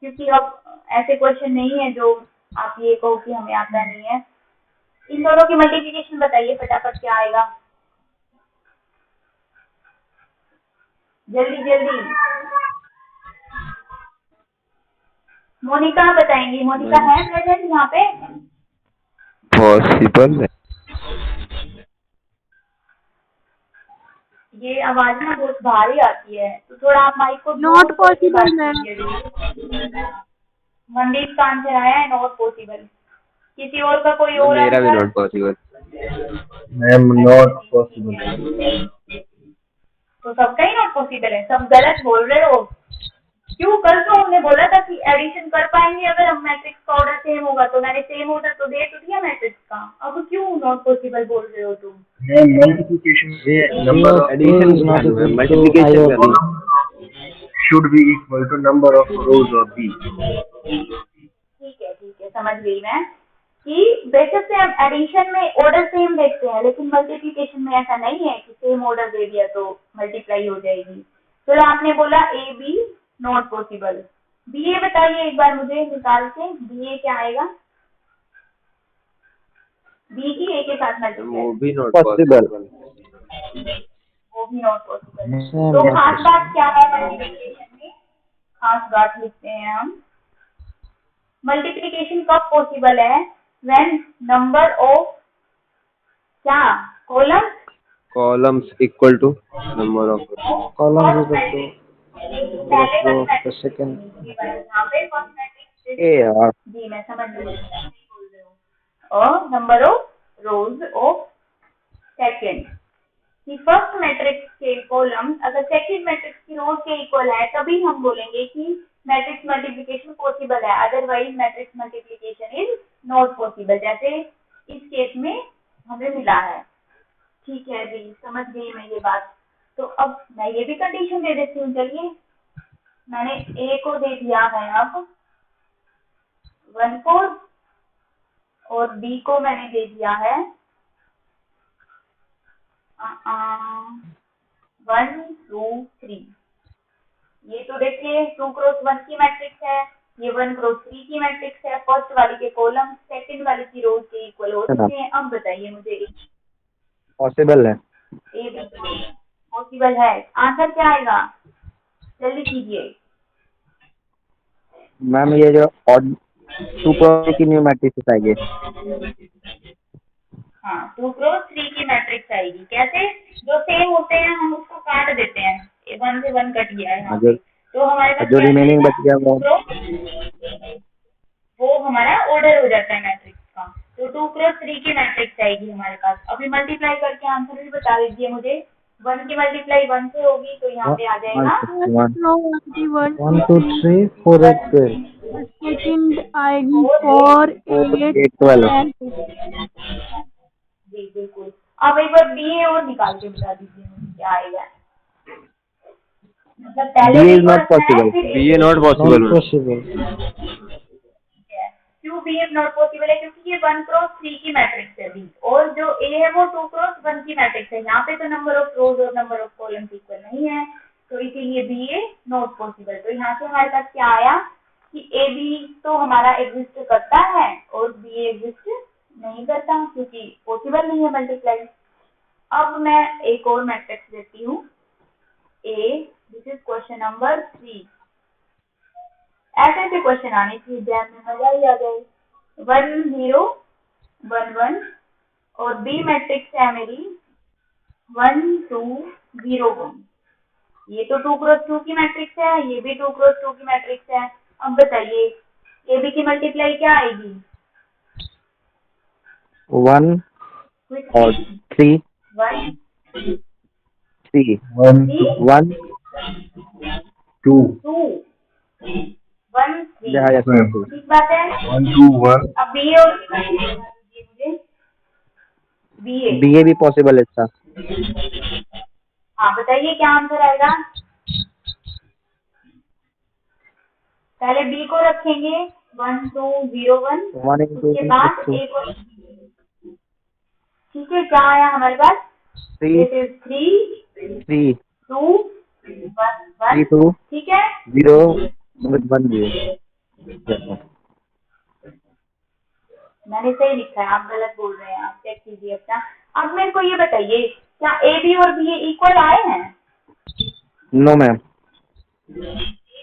क्योंकि अब ऐसे क्वेश्चन नहीं है जो आप ये कहो कि हमें आता नहीं है। इन दोनों की मल्टीप्लिकेशन बताइए फटाफट, क्या आएगा? जल्दी जल्दी। मोनिका बताएंगी, मोनिका है प्रेजेंट यहाँ पे? पॉसिबल है। ये आवाज ना बहुत भारी आती है, तो थोड़ा आप माइक को नॉट पॉसिबल मैम। मनदीप का आंसर आया है नॉट पॉसिबल। किसी और का कोई और मेरा भी answer? Not possible. Ma'am not possible. तो सबका ही नॉट पॉसिबल है, सब गलत बोल रहे हो। क्यों? कल तो हमने बोला था कि एडिशन कर पाएंगे अगर हम मैट्रिक्स का ऑर्डर सेम होगा, तो मैंने सेम ऑर्डर तो दे तो दिया मैट्रिक्स का, अब क्यों नॉट पॉसिबल बोल रहे हो तुम? Ma'am multiplication number of addition is not equal to multiplication I of B. should be equal to number of rows of B. ठीक है, समझ गई मैं कि बेशक से हम एडिशन में ऑर्डर सेम देखते हैं, लेकिन मल्टीप्लिकेशन में ऐसा नहीं है कि सेम ऑर्डर दे दिया तो मल्टीप्लाई हो जाएगी। चलो, आपने बोला A B not possible, B A बताइए एक बार मुझे निकाल के, बी ए क्या आएगा? बी की ए के साथ मल्टीप्लाई, वो भी नॉट पॉसिबल। वो भी नॉट पॉसिबल। Same तो not खास possible. बात क्या है मल्टीप्लिकेशन में? खास बात लिखते हैं हम, मल्टीप्लिकेशन कब पॉसिबल है? व्हेन नंबर ऑफ क्या columns equal to number of Columns equal to number of row of the second. ए यार। जी मैं समझ गई, और number of rows of second कि फर्स्ट मैट्रिक्स के कॉलम अगर सेकंड मैट्रिक्स की रोज के इक्वल है, तभी हम बोलेंगे कि मैट्रिक्स मल्टीप्लिकेशन पॉसिबल है, otherwise matrix multiplication is not possible, जैसे इस केस में हमें मिला है। ठीक है जी, समझ गई मैं ये बात। तो अब मैं ये भी कंडीशन दे देती हूँ, चलिए मैंने ए को दे दिया है अब 1 4, और बी को मैंने दे दिया है 1 2 3। ये तो देखिए 2 क्रॉस 1 की मैट्रिक्स है, ये 1 क्रॉस 3 की मैट्रिक्स है। फर्स्ट वाली के कॉलम सेकंड वाली की रोज के इक्वल हो चुके हैं। अब बताइए मुझे पॉसिबल है। ए बी पॉसिबल है। आंसर क्या आएगा, जल्दी कीजिए। मैम ये जो ऑड 2 क्रॉस की न्यू मैट्रिक्स आएगी। हाँ 2 क्रॉस 3 की मैट्रिक्स आएगी। कैसे, जो सेम होते हैं हम उसको काट देते हैं, 1 से 1 कट गया है यहाँ पे, तो हमारे पास जो क्या रिमेनिंग बचेगा? बच गया वो हमारा ऑर्डर हो जाता है मैट्रिक्स का। तो 2 क्रॉस 3 की मैट्रिक्स आएगी हमारे पास। अभी मल्टीप्लाई करके आंसर भी बता दीजिए मुझे। 1 की मल्टीप्लाई 1 से होगी तो यहाँ पे आ जाएगा 1 2 3 4 8 12। सेकंड आएगी 4 8 12। जी बिल्कुल। अब एक बार बी और निकाल के बता दीजिए मुझे क्या आएगा। मतलब पहले बी इज B को नॉट रखना है, पॉसिबल। फिर B A not not possible. Possible. क्यों बी इज नॉट पॉसिबल है? क्योंकि ये 1 क्रॉस 3 की मैट्रिक्स है बी, और जो ए है वो 2 क्रॉस 1 की मैट्रिक्स है। यहाँ पे तो नंबर ऑफ रोज और नंबर ऑफ कॉलम्स इक्वल नहीं है, तो इसीलिए बी ए नॉट पॉसिबल। तो यहाँ से हमारे पास क्या आया कि ए बी तो हमारा एग्जिस्ट करता है और बी एग्जिस्ट नहीं करता, क्योंकि पॉसिबल नहीं है मल्टीप्लाई। अब मैं एक और मैट्रिक्स देती हूँ ए, दिस इज क्वेश्चन नंबर 3। ऐसे ऐसे क्वेश्चन आने चाहिए एग्जाम में, मजा ही आ जाए। 1 0 1 1 और बी मैट्रिक्स है मेरी 1 2 0 1। ये तो 2 क्रॉस 2 की मैट्रिक्स है, ये भी 2 क्रॉस 2 की मैट्रिक्स है। अब बताइए ए बी की मल्टीप्लाई क्या आएगी? 1 और 3 1 3 1 1 2 2 1 3। जहाँ ठीक बात है। 1 2 1। अब बी और मुझे बी ए भी पॉसिबल है इसका। हाँ बताइए क्या आंसर आएगा। पहले बी को रखेंगे 1 2 0 1, 1 into उसके बाद 2 ए को। ठीक है, क्या आया हमारे पास? 3 इट इज 3 3 2 1 2 ठीक है। 0 with 1 0। मैंने सही लिखा है, आप गलत बोल रहे हैं, आप चेक कीजिए अपना। अब मेरे को ये बताइए, क्या ए बी और बी इक्वल आए हैं? No ma'am.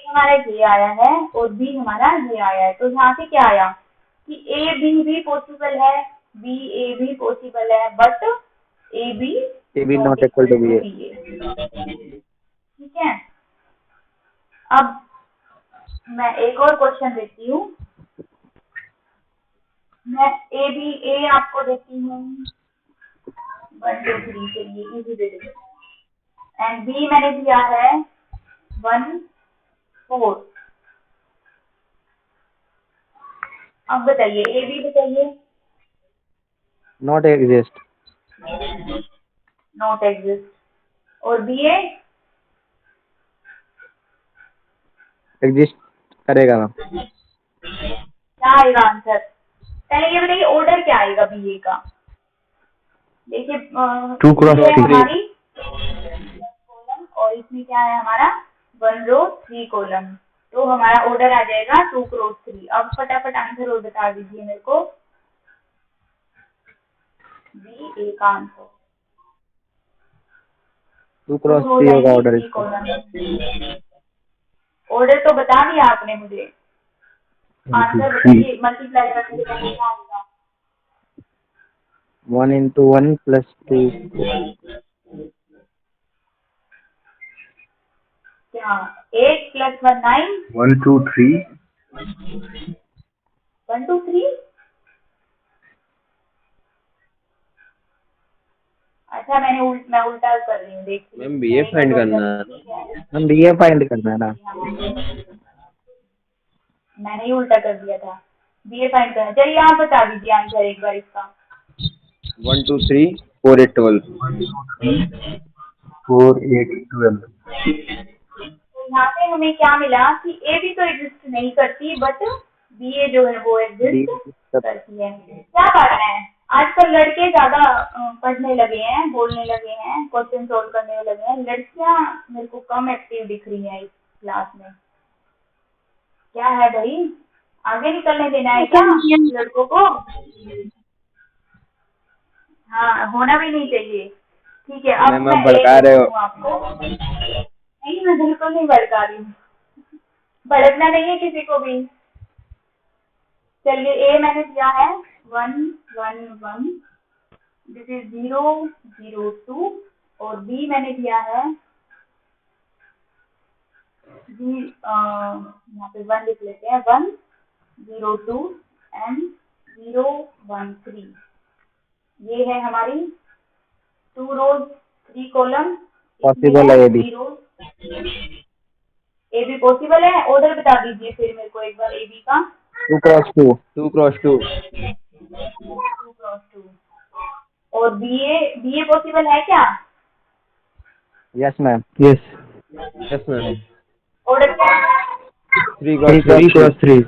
हमारा ये आया है और बी हमारा ये आया है, तो यहाँ से क्या आया कि ए बी भी पॉसिबल है, बी ए भी पॉसिबल है, but A B not equal to B A. ठीक है। अब मैं एक और क्वेश्चन देती हूँ। मैं ए आपको देती हूँ 1 2 3 के लिए इजी दे देती हूँ, एंड बी मैंने दिया है 1 4। अब बताइए ए बी बताइए। Not exist. Not exist. और बी ए एग्जिस्ट करेगा मैम। क्या आएगा आंसर? पहले ये बताइए ऑर्डर क्या आएगा बी ए का। देखिए 2 क्रॉस 3 हमारी कॉलम, और इसमें क्या है हमारा 1 रो 3 कॉलम, तो हमारा ऑर्डर आ जाएगा 2 क्रॉस 3। अब फटाफट आंसर और बता दीजिए मेरे को, बी ए का आंसर 2 क्रॉस 3 होगा ऑर्डर। ऑर्डर तो बता दिया आपने मुझे, आंसर बताइए मल्टीप्लाई करने के बाद क्या आएगा। 1 into 1 plus 2। क्या 8 + 1 9 1 2 3 1 2 3। अच्छा मैं उल्टा कर रही हूँ, देखिए मैम बी ए फाइंड करना है। मैम बी ए फाइंड करना है ना। मैंने ही उल्टा कर दिया था, बी ए फाइंड करना। चलिए आप बता दीजिए आंसर एक बार इसका। 1 2 3 4 8 12। 4 8 12। तो यहाँ से हमें क्या मिला कि ए भी तो एग्जिस्ट नहीं करती, बट बी ए जो है वो एग्जिस्ट करती है। क्या पढ़ रहे हैं? आजकल लड़के ज्यादा पढ़ने लगे हैं, बोलने लगे हैं, क्वेश्चन सोल्व करने लगे हैं। लड़कियां मेरे को कम एक्टिव दिख रही हैं इस क्लास में। क्या है भाई, आगे निकलने देना है क्या लड़कों को? हाँ, होना भी नहीं चाहिए। ठीक है, अब मैम मैं आप भड़का रहे हो। आपको नहीं, मैं बिल्कुल नहीं भड़का रही हूँ, भड़कना नहीं है किसी को भी। चलिए, ए मैंने दिया है 1 1 1, दिस इज 0 0 2, और बी मैंने दिया है जी, यहाँ पे 1 लिख लेते हैं, 1 0 2 एंड 0 1 3। ये है हमारी 2 रोज 3 कॉलम। पॉसिबल है ये भी। ए भी पॉसिबल है। ऑर्डर बता दीजिए फिर मेरे को एक बार ए बी का। 2 क्रॉस 2 2 क्रॉस 2 2 क्रॉस 2। और बी ए पॉसिबल है क्या? Yes ma'am. Yes yes ma'am. Order क्या है? 3 क्रॉस 3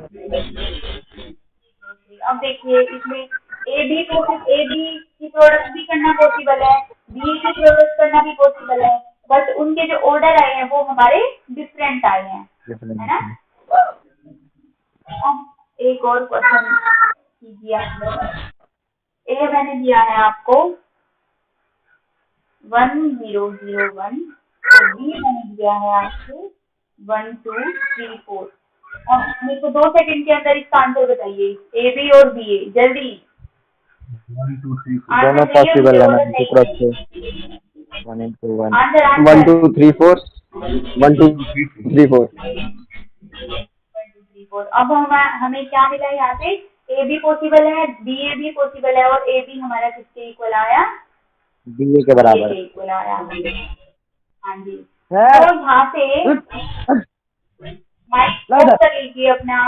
अब देखिए, इसमें ए बी की प्रोडक्ट भी करना पॉसिबल है, बी की प्रोडक्ट करना भी पॉसिबल है, बट उनके जो ऑर्डर आए हैं वो हमारे डिफरेंट आए हैं, है ना? अब एक और क्वेश्चन कीजिए आप लोग। ए मैंने दिया है आपको 1 0 0 1, और बी मैंने दिया है आपको 1 2 3 4। अब मेरे को 2 सेकंड के अंदर इसका आंसर बताइए, ए बी और बी ए, जल्दी। 1 2 3 दोनों पॉसिबल है मैम। 2 cross 2 1 into 1 1 2 3 4 1 2 3 4। 1 2 3 4। अब हमें क्या मिला यहाँ पे? ए बी पॉसिबल है, बी ए भी पॉसिबल है, और ए बी हमारा किसके इक्वल आया? बी के बराबर। इक्वल आया। हाँ जी। तो यहाँ से माइक ऑफ कर लीजिए अपना,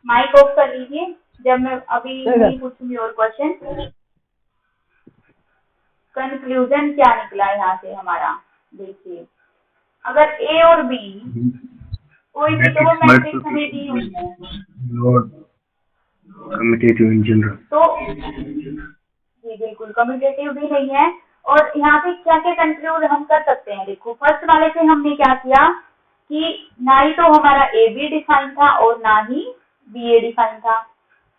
माइक ऑफ कर लीजिए जब मैं अभी नहीं पूछूंगी और क्वेश्चन। कंक्लूजन क्या निकला यहाँ से हमारा? देखिए, अगर ए और बी कोई भी दो मैट्रिक्स हमें दी हुई है कम्यूटेटिव इन जनरल, तो जी बिल्कुल कम्यूटेटिव भी नहीं है। और यहाँ पे क्या क्या कंक्लूड हम कर सकते हैं? देखो, फर्स्ट वाले से हमने क्या किया कि ना ही तो हमारा ए बी डिफाइन था और ना ही बी ए डिफाइन था।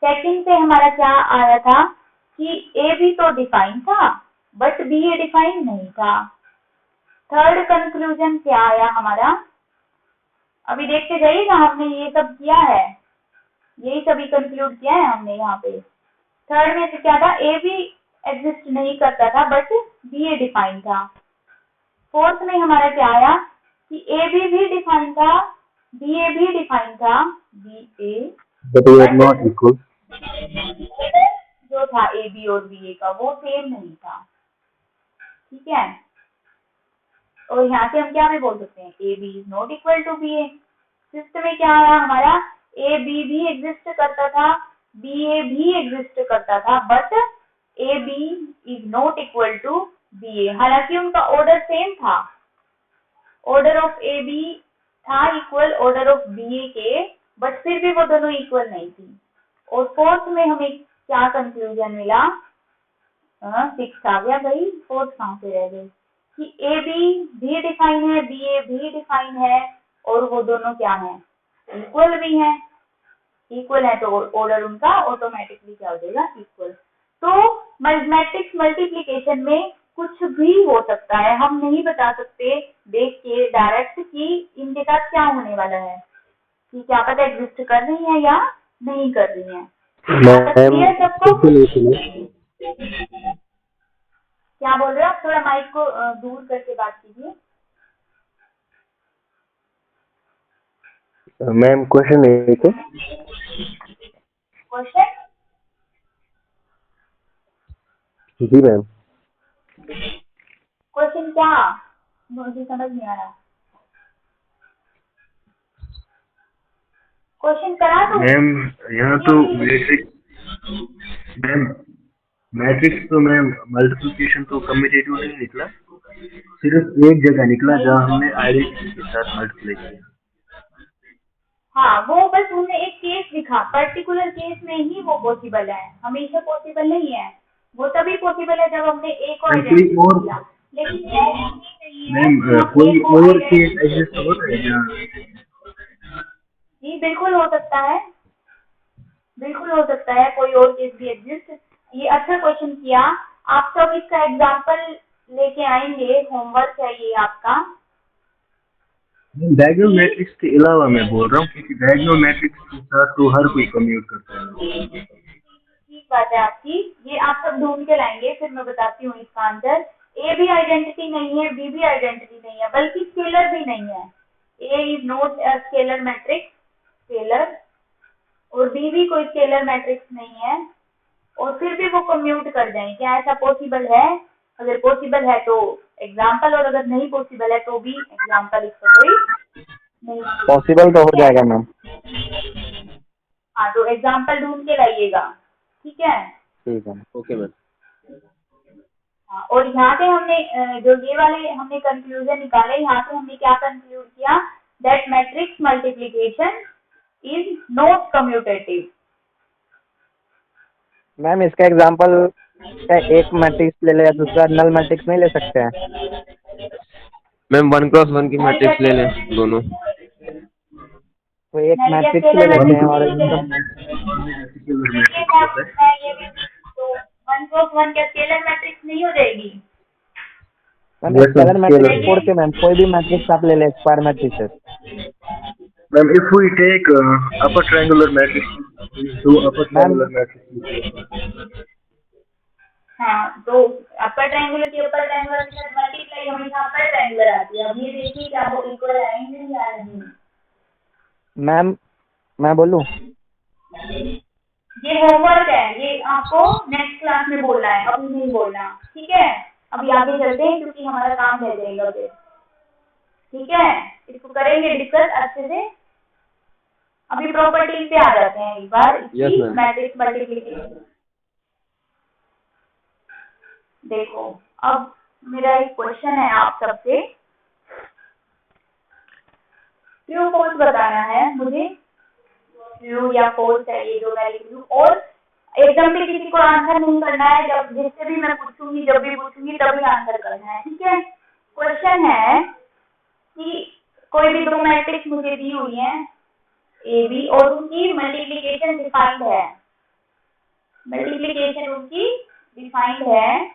सेकंड से हमारा क्या आया था कि ए बी तो डिफाइन था बट बी ए डिफाइन नहीं था। थर्ड कंक्लूजन क्या आया हमारा? अभी देखते जाइएगा, हमने ये सब किया है, यही सभी कंक्लूड किया है हमने यहाँ पे। थर्ड में से क्या था? ए बी एग्जिस्ट नहीं करता था बट बी ए डिफाइन था। फोर्थ में हमारा क्या आया कि ए बी भी डिफाइन था, बी ए भी डिफाइन था, B A but we are not equal. जो था ए बी और बी ए का वो सेम नहीं था। ठीक है, और यहाँ से हम क्या भी बोल सकते हैं? A B is not equal to B A. Fifth में क्या आया हमारा? ए बी भी एग्जिस्ट करता था, बी ए भी एग्जिस्ट करता था, but A B is not equal to B A. हालांकि उनका ऑर्डर सेम था, ऑर्डर ऑफ ए बी था equal order of B A के, बट फिर भी वो दोनों इक्वल नहीं थी। और फोर्थ में हमें क्या कंक्लूजन मिला? 6 आ गया भाई, फोर्थ कहाँ से रह गई? कि ए बी भी डिफाइन है, बी ए भी डिफाइन है, और वो दोनों क्या है? इक्वल भी है। इक्वल है तो ऑर्डर उनका ऑटोमेटिकली क्या हो जाएगा? इक्वल। तो मैथमेटिक्स मल्टीप्लिकेशन में कुछ भी हो सकता है, हम नहीं बता सकते देख के डायरेक्ट कि इनके साथ क्या होने वाला है, कि क्या पता एग्जिस्ट कर रही है या नहीं कर रही है। सबको क्या बोल रहे हो आप? थोड़ा माइक को दूर करके बात कीजिए। मैम क्वेश्चन है क्या? क्वेश्चन? जी मैम। क्वेश्चन क्या? मुझे समझ नहीं आ रहा। क्वेश्चन करा दो मैम यहाँ तो मैट्रिक्स तो मैम मल्टीप्लिकेशन तो कम्यूटेटिव नहीं निकला, सिर्फ एक जगह निकला जहाँ हमने आइडेंटिटी के साथ मल्टीप्लाई किया। हाँ, वो बस हमने एक केस दिखा, पर्टिकुलर केस में ही वो पॉसिबल है, हमेशा पॉसिबल नहीं है। वो तभी पॉसिबल है जब हमने ए को कोई आइडेंटिफाई और किया, लेकिन ये नहीं है मैम कि हम कोई ए को और केस आइडेंटिफाई। एग्जिस्ट हो रहा है क्या? जी बिल्कुल हो सकता है, बिल्कुल हो सकता है, कोई और केस भी एग्जिस्ट। ये अच्छा क्वेश्चन किया। आप सब इसका एग्जांपल लेके आएंगे, होमवर्क है ये आपका। डायगोनल मैट्रिक्स के अलावा मैं बोल रहा हूँ, क्योंकि डायगोनल मैट्रिक्स के साथ तो हर कोई कम्यूट करता है। ठीक बात है आपकी, ये आप सब ढूंढ के लाएंगे, फिर मैं बताती हूँ इसका आंसर। ए भी आइडेंटिटी नहीं है, बी भी आइडेंटिटी नहीं है, बल्कि स्केलर भी नहीं है। A is not a scalar matrix, scalar, और बी भी कोई स्केलर मैट्रिक्स नहीं है, और फिर भी वो कम्यूट कर जाए। क्या ऐसा पॉसिबल है? अगर पॉसिबल है तो एग्जाम्पल, और अगर नहीं पॉसिबल है तो भी एग्जाम्पल, इसका कोई नहीं। पॉसिबल तो हो जाएगा मैम। हाँ, तो एग्जाम्पल ढूंढ के लाइएगा, ठीक है? ठीक है। Okay ma'am. हाँ, और यहाँ से हमने जो ये वाले हमने कंक्लूजन निकाले, यहाँ से हमने क्या कंक्लूड किया? That matrix multiplication is not commutative. Ma'am इसका एग्जांपल क्या एक मैट्रिक्स ले ले, दूसरा नल मैट्रिक्स नहीं ले सकते हैं? मैम 1x1 की मैट्रिक्स ले लें दोनों। तो एक नल या मैट्रिक्स ले स्केलर लेते हैं और मैट्रिक्स एकदम। मैं ये भी तो 1 + 1 क्या स्केलर मैट्रिक्स नहीं हो जाएगी? मैम स्केलर मैट्रिक्स छोड़ के मैम कोई भी मैट्रिक्स आप ले ले, square matrix. Ma'am, if we take upper triangular matrix, do upper ma'am triangular matrix. हाँ, तो अपर ट्रायंगुलर के ऊपर ट्रायंगुलर के साथ मल्टीप्लाई हमेशा अपर ट्रायंगुलर आती है। अब ये देखिए क्या वो इक्वल आएंगे या नहीं। मैम मैं बोलूँ? ये होमवर्क है, ये आपको नेक्स्ट क्लास में बोलना है, अभी नहीं बोलना, ठीक है? अभी आगे चलते हैं क्योंकि हमारा काम रह जाएगा फिर, ठीक है? इसको करेंगे डिस्कस अच्छे से। अभी प्रॉपर्टीज पे आ जाते हैं एक बार, Yes, ma'am. Matrix multiplication. देखो, अब मेरा एक क्वेश्चन है आप सबसे, ट्रू फॉल्स बताना है मुझे, ट्रू या फॉल्स है ये जो मैं लिख लूं, और एकदम से किसी को आंसर नहीं करना है, जब जिससे भी मैं पूछूंगी, जब भी पूछूंगी तभी आंसर करना है, ठीक है? क्वेश्चन है कि कोई भी दो मैट्रिक्स मुझे दी हुई है ए बी, और उनकी मल्टीप्लिकेशन डिफाइंड है, मल्टीप्लिकेशन उनकी डिफाइंड है,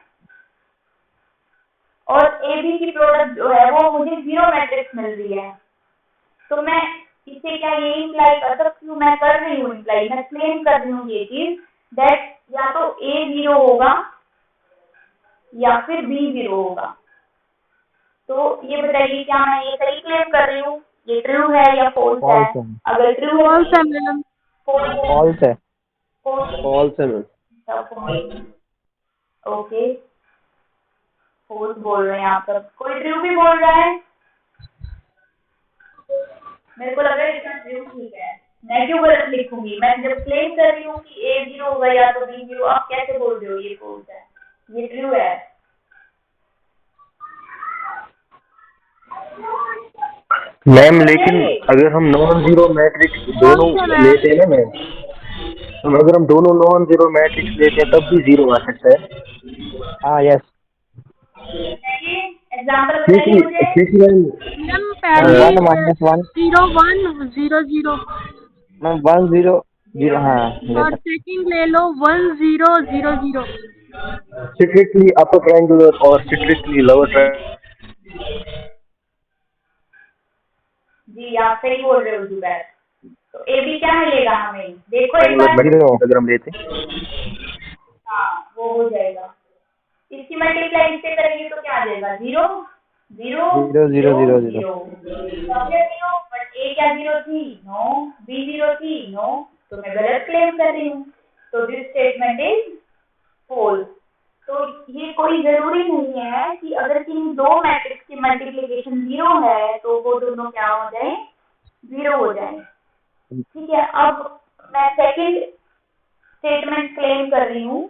और ए बी की प्रोडक्ट जो है वो मुझे जीरो मैट्रिक्स मिल रही है। तो मैं इसे क्या ये इम्प्लाई कर सकती हूँ? मैं कर रही हूँ इम्प्लाई, मैं क्लेम कर रही हूँ ये चीज, दैट या तो ए जीरो होगा या फिर बी जीरो होगा। तो ये बताइए क्या मैं ये सही क्लेम कर रही हूँ? ये ट्रू है या फॉल्स है? फॉल्स है। अगर ट्रू है फॉल्स है मैम। फॉल्स है। False है मैम। ओके, फॉल्स बोल रहे हैं आप सब, कोई ट्रू भी बोल रहा है? मेरे को लग रहा है इसका ट्रू ठीक है, मैं क्यों गलत लिखूंगी? मैं जब क्लेम कर रही हूँ कि ए जीरो होगा या तो बी जीरो, आप कैसे बोल रहे हो ये फॉल्स है? ये ट्रू है। मैम लेकिन अगर हम नॉन जीरो मैट्रिक्स दोनों लेते हैं ना मैम, तो अगर हम दोनों नॉन जीरो मैट्रिक्स लेते हैं तब भी जीरो आ सकता है। हाँ यस। एग्जाम्पल बताइए मुझे। क्योंकि मैम मैम पहले 1 - 1 0 1 0 0 मैम 1 0 0 हाँ ले और सकते। सेकंड ले लो 1 0 0 0। स्ट्रिक्टली अपर ट्रायंगुलर और स्ट्रिक्टली लोअर ट्रायंगुलर। जी आप सही बोल रहे हो जुबैर। तो ए बी क्या मिलेगा हमें? देखो एक बार, अगर हम लेते हाँ वो हो जाएगा। इसकी मल्टीप्लाई इससे करेंगे तो क्या आ जाएगा? Zero zero 0 0 0 0। जीरो, बट ए क्या जीरो थी? नो। बी जीरो थी? नो। तो मैं गलत क्लेम कर रही हूँ, तो दिस स्टेटमेंट इज फॉल्स। तो ये कोई जरूरी नहीं है कि अगर किसी दो मैट्रिक्स की मल्टीप्लिकेशन जीरो है तो वो दोनों क्या हो जाए? जीरो हो जाए, ठीक है? अब मैं सेकंड स्टेटमेंट क्लेम कर रही हूँ,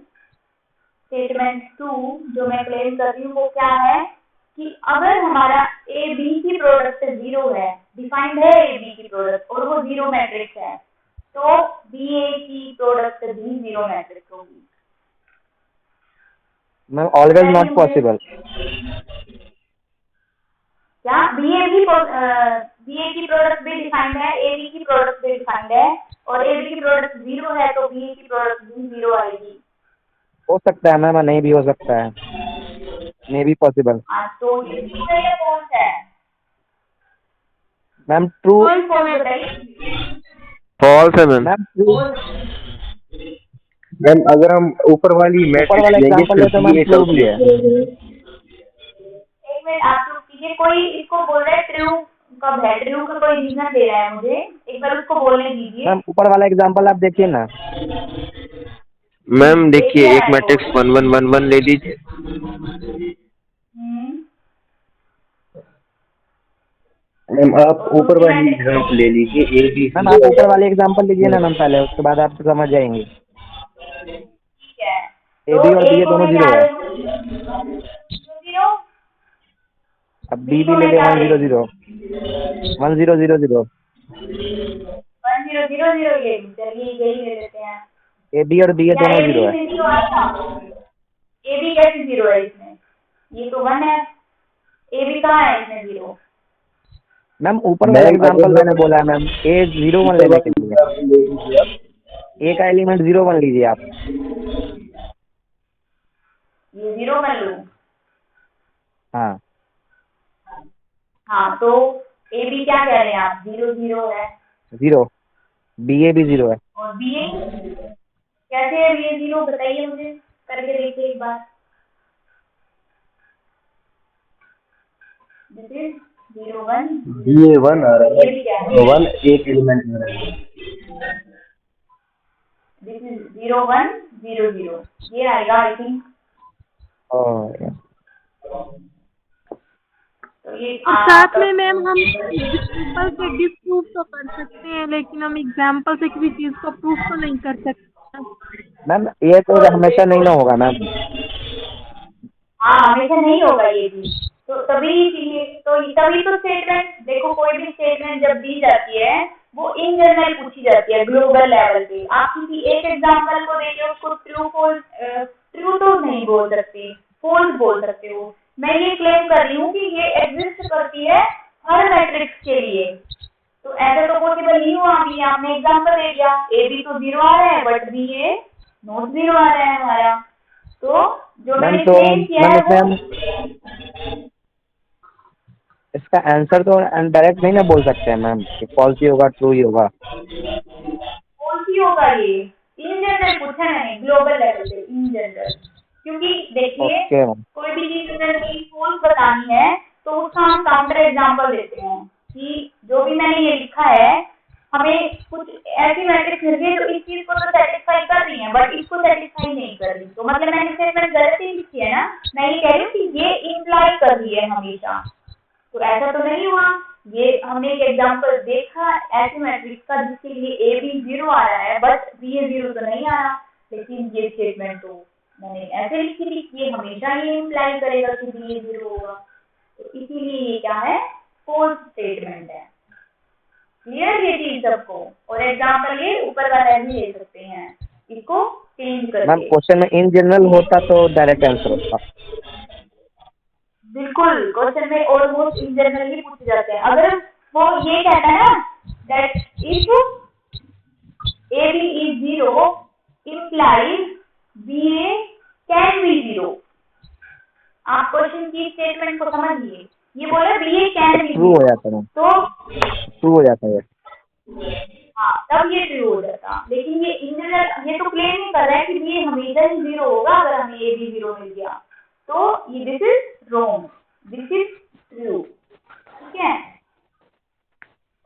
स्टेटमेंट 2 जो मैं क्लेम कर रही हूँ वो क्या है? कि अगर हमारा ए बी की प्रोडक्ट 0 है, डिफाइंड है ए बी की प्रोडक्ट और वो 0 मैट्रिक्स है, तो बी ए की प्रोडक्ट भी 0 मैट्रिक्स होगी। Ma'am always not possible. क्या बी ए की प्रोडक्ट भी डिफाइंड है, ए बी की प्रोडक्ट भी डिफाइंड है और ए बी की प्रोडक्ट 0 है, तो बी ए की प्रोडक्ट भी 0 आएगी। हो सकता है मैम, नहीं भी हो सकता है, मे बी पॉसिबल। तो ये ट्रू है या फॉल्स है? Ma'am true. फॉल्स बताइए। फॉल्स है मैम। Ma'am true. मैम अगर हम ऊपर वाली ऊपर वाला मैट्रिक्स लेंगे एग्जांपल है तो मैम ट्रू भी है। एक मिनट आप लोग कीजिए, कोई इसको बोल रहा है ट्रू कब है, ट्रू का कोई रीजन दे रहा है मुझे, एक बार उसको बोलने दीजिए। मैम ऊपर वाला एग्जांपल आप देखिए ना। मैम देखिए, एक मैट्रिक्स 1 1 1 1 ले लीजिए। मैम आप ऊपर वाली एग्जांपल ले लीजिए, ए बी। मैम आप ऊपर वाले एग्जांपल लीजिए ना मैम पहले, उसके बाद आप समझ जाएंगे। ठीक है, ए बी और बी ए दोनों 0 है। 0 अब बी भी ले ले 1 0 0 1 0 0 0। 1 0 0 0 ये चलिए यही ले लेते हैं। ए बी और बी ए दोनों 0 है। ए बी कैसे 0 है इसमें? ये तो 1 है, ए बी कहाँ है इसमें 0? मैम ऊपर वाला एग्जांपल मैंने बोला है मैम, ए 0 1 लेने के लिए ए का एलिमेंट 0 1 लीजिए आप। ये 0 1 लूँ? हाँ हाँ, तो ए बी क्या कह रहे हैं आप? 0 0 है 0, बी ए भी 0 है। और बी ए कैसे है? बी ए 0 बताइए मुझे, करके देखिए एक बार। दिस इज 0 1, बी ए 1 आ रहा ये भी क्या है? है, 1 एक एलिमेंट में रहेगा। दिस इज 0 1 0 0, ये आएगा आई थिंक। और तो ये और साथ में मैम हम एग्जाम्पल से डिस्प्रूव तो कर सकते हैं, लेकिन हम एग्जाम्पल से किसी चीज को प्रूफ तो नहीं कर सकते। मैम ये तो हमेशा नहीं ना होगा मैम। हाँ, हमेशा नहीं होगा ये भी, तो तभी तो स्टेटमेंट देखो, कोई भी स्टेटमेंट जब दी जाती है वो इन जनरल पूछी जाती है, ग्लोबल लेवल पे। आप किसी एक एग्जांपल को देके उसको ट्रू तो नहीं बोल सकते, फॉल्स बोल सकते हो। मैं ये क्लेम कर रही हूँ कि ये एग्जिस्ट करती है हर मैट्रिक्स के लिए, तो ऐसा तो पॉसिबल नहीं हुआ। अभी आपने एग्जांपल दे दिया, ए बी तो 0 आ रहा है बट बी ए नॉट 0 आ रहा है हमारा, तो जो मैंने क्लेम किया है वो इसका आंसर तो डायरेक्ट नहीं ना बोल सकते हैं मैम कि फॉल्स ही होगा ट्रू ही होगा। फॉल्स ही होगा। ये इन जनरल पूछा है मैंने, ग्लोबल लेवल पे इन जनरल, क्योंकि देखिए कोई भी चीज अगर फॉल्स बतानी है तो उसका हम काउंटर एग्जांपल देते हैं कि जो भी मैंने ये लिखा है, हमें कुछ ऐसी मैट्रिक्स मिल गई जो इस चीज को तो सेटिस्फाई कर रही है बट इसको सेटिस्फाई नहीं कर रही, तो मतलब मैंने स्टेटमेंट गलत ही लिखी है ना। मैं ये कह रही हूँ कि ये इम्प्लाई कर रही है हमेशा, तो ऐसा तो नहीं हुआ। ये हमने एक एग्जांपल देखा ऐसी मैट्रिक्स का जिसके लिए ए बी 0 आ रहा है बट बी ए 0 तो नहीं आ रहा, लेकिन ये स्टेटमेंट तो मैंने ऐसे लिखी थी कि ये हमेशा ये इम्प्लाई करेगा कि बी ए 0 होगा, तो इसीलिए ये क्या है? फॉल्स स्टेटमेंट है। क्लियर ये चीज सबको? और एग्जांपल ये ऊपर वाला भी ले सकते हैं, इसको चेंज करके। मैम क्वेश्चन में इन जनरल होता तो डायरेक्ट आंसर होता। बिल्कुल, क्वेश्चन में ऑलमोस्ट इन जनरल ही पूछे जाते हैं। अगर वो ये कहता है ना that if A B is 0 implies B A can be 0, आप क्वेश्चन की स्टेटमेंट को समझिए। ये बोला B A can be true हो जाता है, तो ट्रू हो जाता है। हाँ, तब ये ट्रू हो जाता। लेकिन ये इन जनरल ये तो क्लेम नहीं कर रहा है कि बी ए हमेशा ही 0 होगा अगर हमें ए बी 0 मिल गया, तो ये this is wrong, this is true. ठीक है,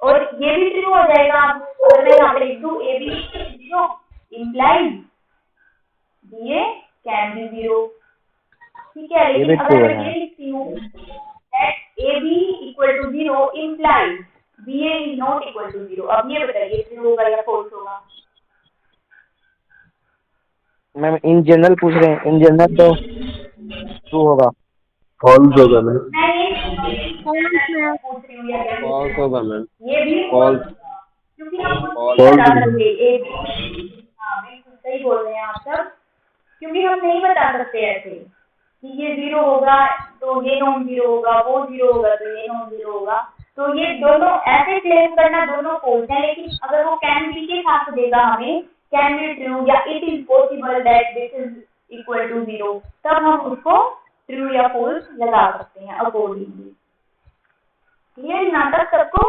और ये भी ट्रू हो जाएगा अगर मैं यहाँ पे लिख दूँ A B 0 implies B A can be 0। ठीक है, लेकिन अगर मैं ये लिखती हूँ that A B equal to 0 implies B A is not equal to 0, अब ये बताइए ट्रू होगा या फॉल्स होगा? मैम इन जनरल पूछ रहे हैं, इन जनरल तो ट्रू होगा। फॉल्स होगा मैम। मैं ये False है। पूछ रही हूँ या क्या फॉल्स होगा मैम। ये भी फॉल्स। क्योंकि हम कुछ नहीं False बता है। सकते हाँ बिल्कुल सही बोल रहे हैं आप सब, क्योंकि हम नहीं बता सकते ऐसे कि ये 0 होगा तो ये नॉन 0 होगा, वो 0 होगा तो ये नॉन 0 होगा। तो ये दोनों ऐसे क्लेम करना दोनों फॉल्स है, लेकिन अगर वो कैन बी के साथ देगा हमें कैन बी ट्रू या it is possible that this is equal to 0, तब हम उसको ट्रू या फॉल्स लगा सकते हैं अकॉर्डिंगली। क्लियर यहाँ तक सबको?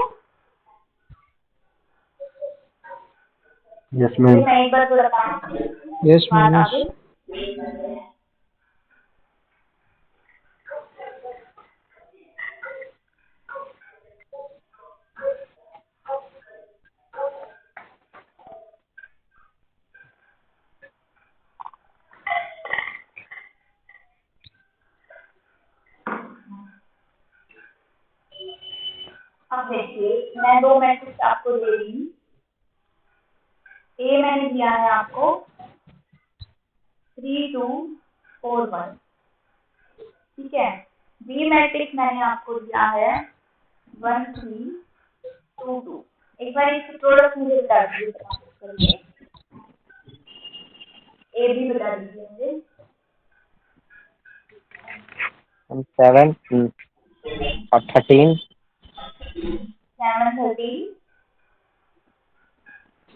यस ये मैम। मैं एक बार थोड़ा यस बात मैम। आगे अब देखिए मैं 2 मैट्रिक्स आपको दे रही हूँ। ए मैंने दिया है आपको 3 2 4 1, ठीक है। बी मैट्रिक्स मैंने आपको दिया है 1 3 2 2। एक बार इसकी प्रोडक्ट मुझे बता दीजिए, ए बी बता दीजिए मुझे। 7 और 13 7 13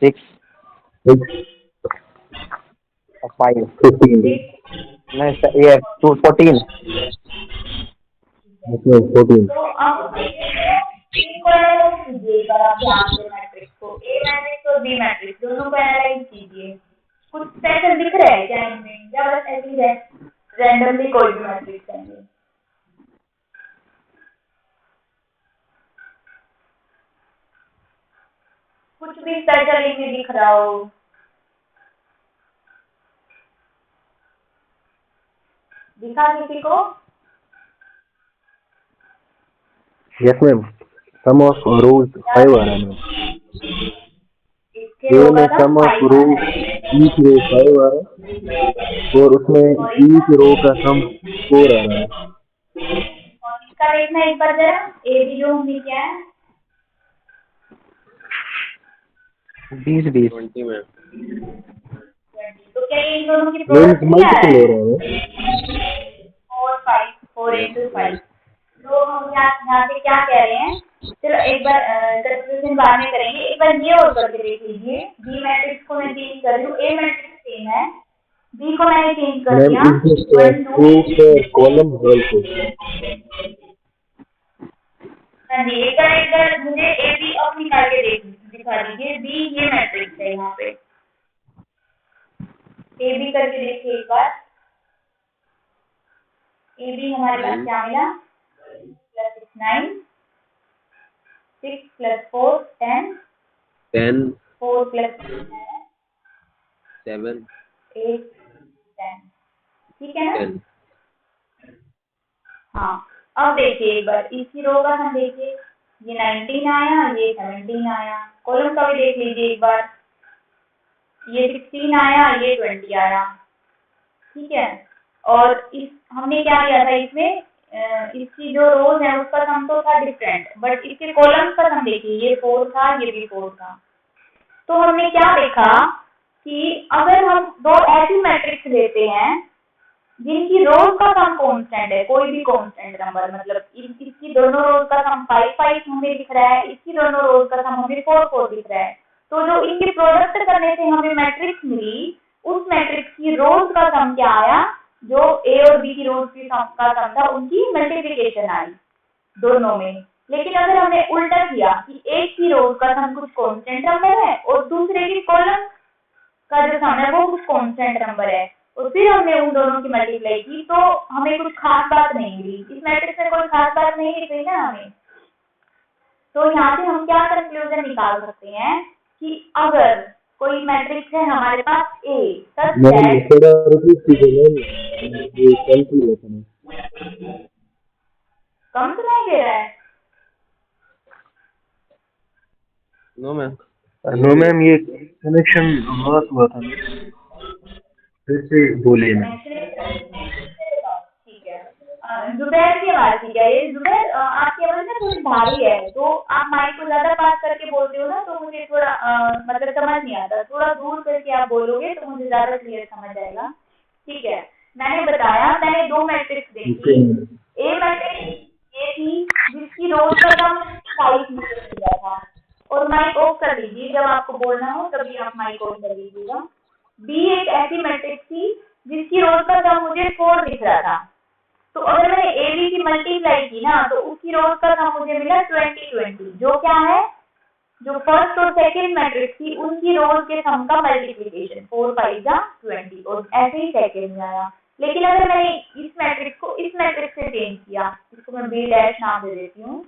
6 6 और 5 15 नहीं ये 2 14 मतलब 14। तो अब इनको एनालाइज कीजिए एक बार आप ध्यान से मैट्रिक्स को, ए मैट्रिक्स और बी मैट्रिक्स दोनों को एनालाइज कीजिए। कुछ पैटर्न दिख रहा है क्या इनमें, या बस ऐसे ही रैंडमली कोई भी मैट्रिक्स है? कुछ भी स्पेशल इनमें दिख रहा हो? दिखा किसी को? Yes ma'am. Sum of rows 5 आ रहा है मैम। इसके ए रो में का सम ऑफ 5 आ रोज रहा है ईच रो 5 आ रहा है और उसमें और ईच रो का सम 4 आ रहा है। इसका देखना एक बार जरा, ए बी जो हमने क्या है 20 20 में 20, तो क्या ये इन दोनों की मीन्स प्रोडक्ट ही आ रहा मल्टीपल हो है? रहा है। 4 5 4 into 5। तो हम यहाँ से क्या कह रहे हैं, चलो एक बार कंक्लूजन बाद में करेंगे, एक बार ये और करके देख लीजिए। बी मैट्रिक्स को मैं चेंज कर रही हूँ, ए मैट्रिक्स सेम है, बी को मैंने चेंज कर मैम दिया is this 1 2। True for column also? हाँ जी एक बार मुझे ए बी अब निकाल के दिखा दीजिए। बी ये मैट्रिक्स है यहाँ पे, ए बी करके देखिए एक बार। ए बी हमारे पास क्या मिला, प्लस 9 6 प्लस 4 10 4 प्लस 7 8 10, ठीक है ना? हाँ अब देखिए एक बार इसी रो का हम देखिए, ये 19 आया, ये 17 आया। कॉलम का भी देख लीजिए एक बार, ये 16 आया, ये 20 आया, ठीक है। और इस हमने क्या लिया था इसमें, इसकी जो रोज है उसका सम तो था डिफरेंट, बट इसके कॉलम्स का सम देखिए, ये 4 था, ये भी 4 था। तो हमने क्या देखा कि अगर हम दो ऐसी मैट्रिक्स लेते हैं जिनकी रोज का सम कांस्टेंट है, कोई भी कांस्टेंट नंबर, मतलब इसकी दोनों रोज का सम 5 5 हमें दिख रहा है, इसकी दोनों रोज का सम हमें 4 4 दिख रहा है, तो जो इनके प्रोडक्ट करने से हमें मैट्रिक्स मिली, उस मैट्रिक्स की रोज का सम क्या आया, जो ए और बी की रोज की सम का सम था उनकी मल्टीप्लिकेशन आई दोनों में। लेकिन अगर हमने उल्टा किया कि एक की रोज का सम कुछ कांस्टेंट नंबर है और दूसरे की कॉलम का जो सम है वो कुछ कांस्टेंट नंबर है, और फिर हमने उन दोनों की मल्टीप्लाई की, तो हमें कुछ खास बात नहीं मिली, इस मैट्रिक्स में कोई खास बात नहीं दिख रही ना हमें। तो यहाँ से हम क्या कंक्लूजन निकाल सकते हैं कि अगर कोई मैट्रिक्स है हमारे पास ए, सच मैम थोड़ा रिपीट कीजिए मैम, ये कैलकुलेशन है। कम सुनाई दे रहा है? नो मैम नो मैम ये कनेक्शन लॉस हुआ था। फिर से बोलिए मैम। ठीक है, जुबैर की आवाज थी क्या ये? जुबैर आपकी आवाज ना थोड़ी भारी है, तो आप माइक को ज्यादा पास करके बोलते हो ना, तो मुझे थोड़ा मतलब समझ नहीं आता। थोड़ा दूर करके आप बोलोगे तो मुझे ज्यादा क्लियर समझ आएगा। ठीक है, मैंने बताया मैंने दो मैट्रिक्स देखी। ए मैट्रिक्स ये थी जिसकी रोज का सम 5 दिया था, और माइक ऑफ कर लीजिए, जब आपको बोलना हो तभी आप माइक ऑफ कर लीजिएगा। बी एक ऐसी मैट्रिक्स थी जिसकी रोज का सम मुझे 4 दिख रहा था, तो अगर मैंने ए बी की मल्टीप्लाई की ना, तो उसकी रोज का सम मुझे मिला 20 जो क्या है, जो फर्स्ट और सेकंड मैट्रिक्स थी उनकी रोज के सम का मल्टीप्लिकेशन, 4 5 जा 20, और ऐसे ही सेकंड में आया। लेकिन अगर मैंने इस मैट्रिक्स को इस मैट्रिक्स से चेंज किया, इसको मैं बी डैश नाम दे देती हूँ,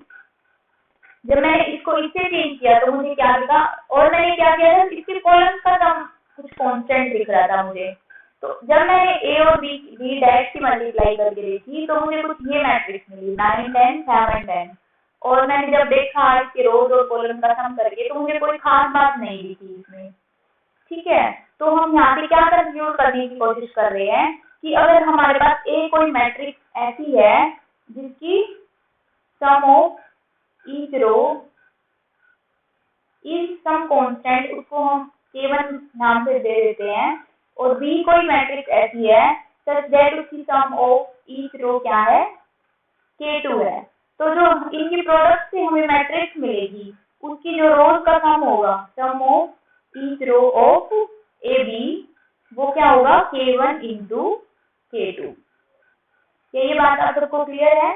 जब मैंने इसको इससे चेंज किया तो मुझे क्या दिखा, और मैंने क्या किया था, इसके कॉलम्स का सम कुछ कांस्टेंट दिख रहा था मुझे। तो जब मैंने ए और बी डैश की मल्टीप्लाई करके देखी तो मुझे कुछ ये मैट्रिक्स मिली 9 10 7 10, और मैंने जब देखा इसके रोज और कॉलम का सम करके तो मुझे कोई खास बात नहीं दिखी इसमें। ठीक है, तो हम यहाँ पे क्या कंक्लूड करने की कोशिश कर रहे हैं कि अगर हमारे पास ए कोई मैट्रिक्स ऐसी है जिसकी sum of each row is some constant, उसको हम K1 नाम से दे देते हैं, और बी कोई मैट्रिक्स ऐसी है सच दैट उसकी सम ऑफ ईच रो क्या है, K2 है, तो जो इनकी प्रोडक्ट से हमें मैट्रिक्स मिलेगी उसकी जो रोज का सम होगा, sum of each row of A B, वो क्या होगा, K1 इंटू K2। क्या ये बात आप सबको क्लियर है?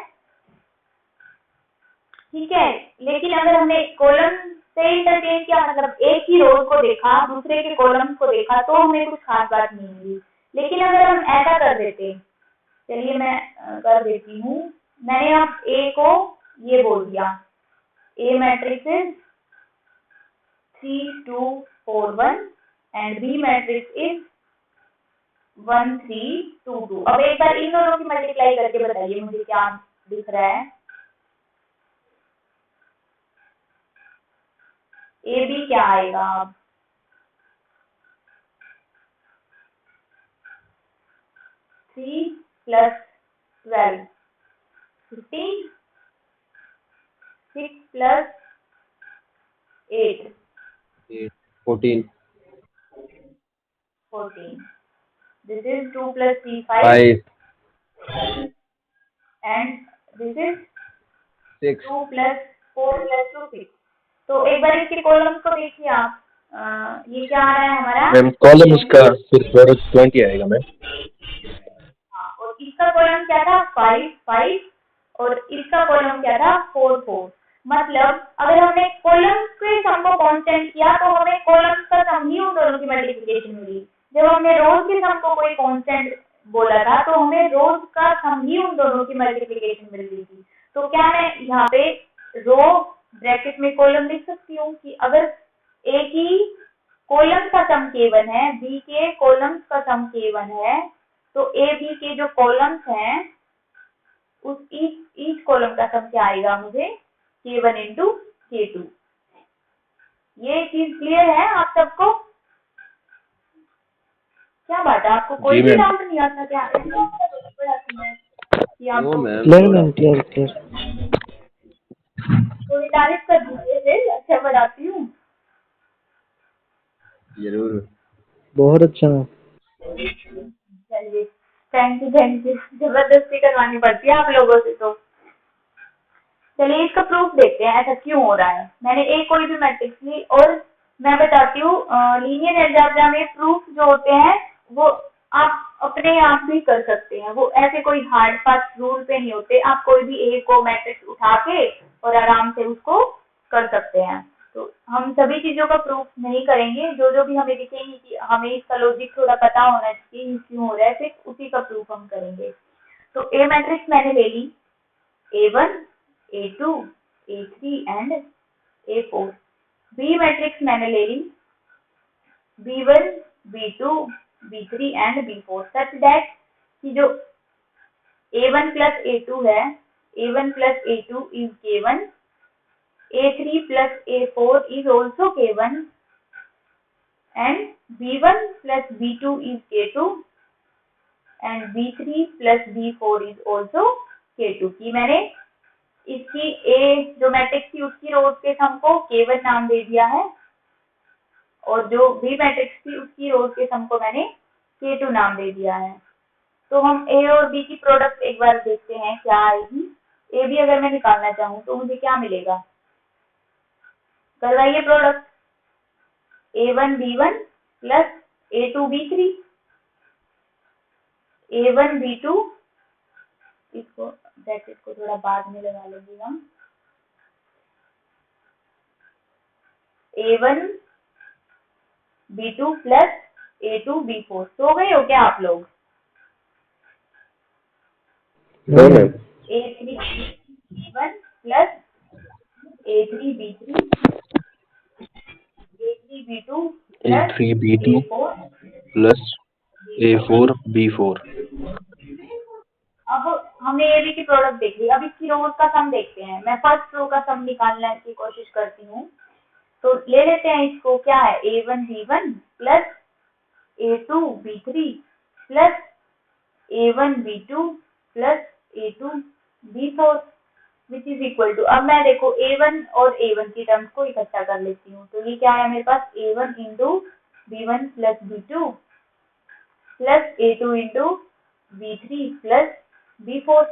ठीक है, लेकिन अगर हमने कॉलम से इंटरचेंज किया, मतलब एक ही रोज को देखा दूसरे के कॉलम्स को देखा, तो हमें कुछ खास बात नहीं मिली। लेकिन अगर हम ऐसा कर देते, चलिए मैं कर देती हूँ, मैंने अब ए को ये बोल दिया, A matrix is 3 2 4 1 and B matrix is 1 3 2 2। अब एक बार इन दोनों की मल्टीप्लाई करके बताइए मुझे क्या दिख रहा है। ए बी क्या आएगा अब, 3 plus 12 15, 6 plus 8 14 14, this is 2 plus 3 5 5 and this is 6 2 plus 4 plus 2 6। तो एक बार इसके कॉलम्स को देखिए आप, ये क्या आ रहा है हमारा, मैम कॉलम उसका फिर प्रोडक्ट 20 आएगा मैम। और इसका कॉलम क्या था 5 5, और इसका कॉलम क्या था 4 4। मतलब अगर हमने कॉलम्स के सम को कांस्टेंट किया तो हमें कॉलम्स का सम ही उन दोनों की मल्टीप्लिकेशन मिली। जब हमने रोज के सम को कोई कांस्टेंट बोला था तो हमें रोज का सम ही उन दोनों की मल्टीप्लिकेशन मिल रही थी। तो क्या मैं यहाँ पे रो ब्रैकेट में कॉलम लिख सकती हूँ कि अगर ए की कॉलम का सम K1 है, बी के कॉलम्स का सम K1 है, तो ए बी के जो कॉलम्स हैं उस ईच कॉलम का सम क्या आएगा मुझे, K1 इंटू K2। ये चीज क्लियर है आप सबको? क्या बात है, आपको कोई भी डाउट नहीं आता क्या? कि आपको क्लियर थोड़ी तारीफ कर दीजिए, अच्छा बताती हूँ। जरूर। बहुत अच्छा। चलिए थैंक यू, जबरदस्ती करवानी पड़ती है आप लोगों से। तो चलिए इसका प्रूफ देखते हैं ऐसा क्यों हो रहा है। मैंने एक कोई भी मैट्रिक्स ली और मैं बताती हूँ लीनियर अलजेब्रा में प्रूफ जो होते हैं वो आप अपने आप भी कर सकते हैं, वो ऐसे कोई हार्ड फास्ट रूल पे नहीं होते। आप कोई भी एक को मैट्रिक्स उठा के और आराम से उसको कर सकते हैं। तो हम सभी चीजों का प्रूफ नहीं करेंगे, जो जो भी हमें दिखेंगे कि हमें इसका लॉजिक थोड़ा पता होना चाहिए क्यों हो रहा है, सिर्फ उसी का प्रूफ हम करेंगे। तो ए मैट्रिक्स मैंने ले ली, A1 A2 A3 and A4। B matrix मैंने ले ली, B1 B2 B3 and B4 such that कि जो A1 प्लस A2 है, A1 plus A2 is K1, A3 plus A4 is also K1 and B1 plus B2 is K2 and B3 plus B4 is also K2 की मैंने इसकी ए जो matrix थी उसकी रोज के सम को K1 नाम दे दिया है और जो बी मैट्रिक्स थी उसकी रोज के सम को मैंने K2 नाम दे दिया है। तो हम ए और बी की प्रोडक्ट एक बार देखते हैं क्या आएगी। ए बी अगर मैं निकालना चाहूँ तो मुझे क्या मिलेगा, करवाइए product. A1 B1 plus A2 B3, A1 B2, इसको ब्रैकेट को थोड़ा बाद में लगा लेंगे हम, A1 B2 plus A2 B4। सो गए हो क्या आप लोग? No ma'am. A3 B1 plus A3 B3, A3 B2 plus A3B2 A4 plus A4 B4। अब हमने ए बी की प्रोडक्ट देख ली, अब इसकी रोज का सम देखते हैं। मैं फर्स्ट रो का सम निकालने की कोशिश करती हूँ। तो ले लेते हैं इसको, क्या है A1 B1 plus A2 B3 plus A1 B2 plus A2 B4 which is equal to, अब मैं देखो A1 और A1 की टर्म्स को इकट्ठा कर लेती हूँ। तो ये क्या है मेरे पास, A1 into B1 plus B2 plus A2 into B3 plus B4।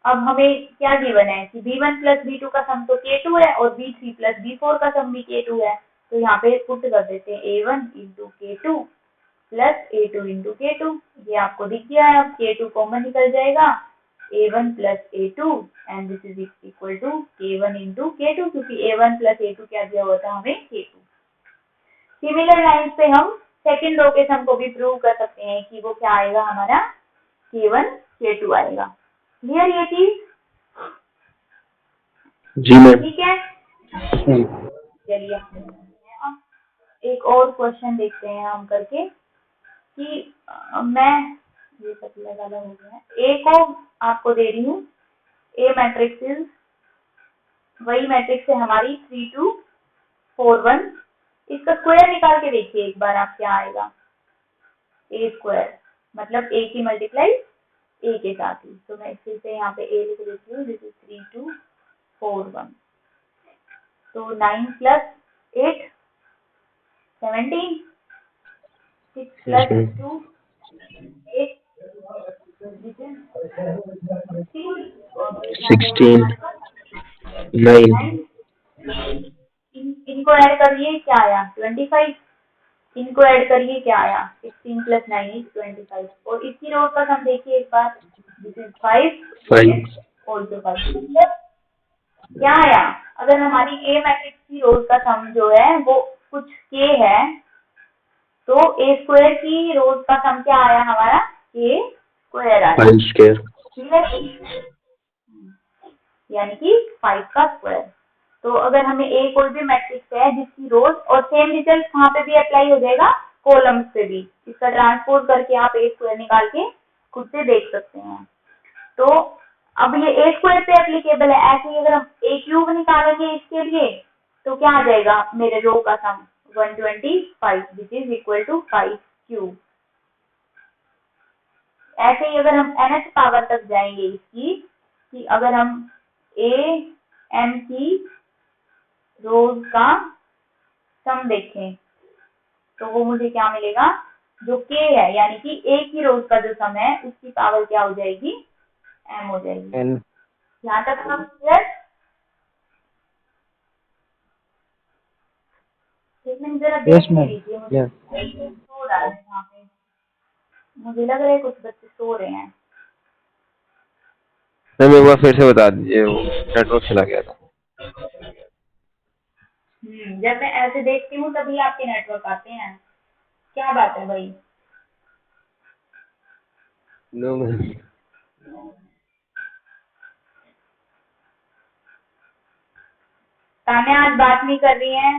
अब हमें क्या गिवन है कि B1 प्लस B2 का सम तो K2 है और B3 प्लस B4 का सम भी K2 है। तो यहाँ पे पुट कर देते हैं A1 into K2 plus A2 into K2। ये आपको दिख गया है, अब K2 कॉमन निकल जाएगा, A1 plus A2 and this is equal to K1 into K2, क्योंकि A1 प्लस A2 क्या दिया हुआ था हमें, K2। सिमिलर लाइन पे हम सेकंड रो के सम को भी प्रूव कर सकते हैं कि वो क्या आएगा हमारा, K1 K2 आएगा। क्लियर ये चीज? जी मैम। ठीक है, चलिए अब एक और क्वेश्चन देखते हैं हम करके कि मैं ये सब लगा हो गया है। ए को आपको दे रही हूँ, ए मैट्रिक्स वही मैट्रिक्स है हमारी 3 2 4 1। इसका स्क्वायर निकाल के देखिए एक बार आप, क्या आएगा, ए स्क्वायर मतलब ए की मल्टीप्लाई ए के साथ ही। तो मैं फिर से यहाँ पे ए लिख देती हूँ, दिस इज 3 2 4 1। तो 9 प्लस 8 17, 6 प्लस 2 8, 16 9 इनको ऐड करिए क्या आया, 25। इनको ऐड करिए क्या आया, 16 प्लस 9 इज 25। और इसकी रोज का सम देखिए एक बार, दिस इज 5 ऑल्सो 5। क्या आया, अगर हमारी ए मैट्रिक्स की रोज का सम जो है वो कुछ के है, तो ए स्क्वायर की रोज का सम क्या आया हमारा, के स्क्वायर आया, 5 स्क्वायर। ठीक है, यानी कि 5 का स्क्वायर। तो अगर हमें ए कोई भी मैट्रिक्स है जिसकी रोज, और सेम रिजल्ट कहाँ पे भी अप्लाई हो जाएगा, कॉलम्स पे भी। इसका ट्रांसपोज करके आप ए स्क्वायर निकाल के खुद से देख सकते हैं। तो अब ये ए स्क्वायर पे एप्लीकेबल है। ऐसे ही अगर हम ए क्यूब निकालेंगे इसके लिए, तो क्या आ जाएगा मेरे रो का sum 125 which is equal to 5 cube. ऐसे ही अगर हम nth पावर तक जाएंगे इसकी, कि अगर हम ए एम की रोज का सम देखें तो वो मुझे क्या मिलेगा, जो के है यानी कि ए की रोज का जो सम है उसकी पावर क्या हो जाएगी, एम हो जाएगी। N। यहाँ तक हम क्लियर? एक मिनट जरा देख लीजिए, मुझे सो रहा है यहाँ पे, मुझे लग रहा है कुछ बच्चे सो रहे हैं। मैम एक बार फिर से बता दीजिए, वो नेटवर्क चला गया था। जब मैं ऐसे देखती हूँ तभी आपके नेटवर्क आते हैं, क्या बात है भाई। No ma'am. तान्या आज बात नहीं कर रही है,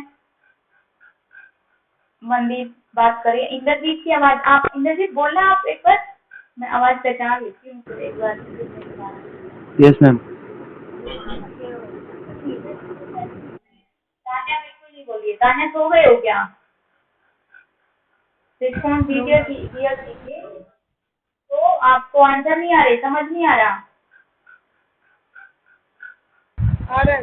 मनदीप बात करिए। इंद्रजीत की आवाज, आप इंद्रजीत बोलना आप एक बार, मैं आवाज पहचान लेती हूँ तो एक बार। Yes ma'am. तान्या बिल्कुल नहीं बोलिए। तान्या सो गए हो क्या? रिस्पॉन्स दिया कीजिए। तो आपको आंसर नहीं आ रहे, समझ नहीं आ रहा? आ रहा है।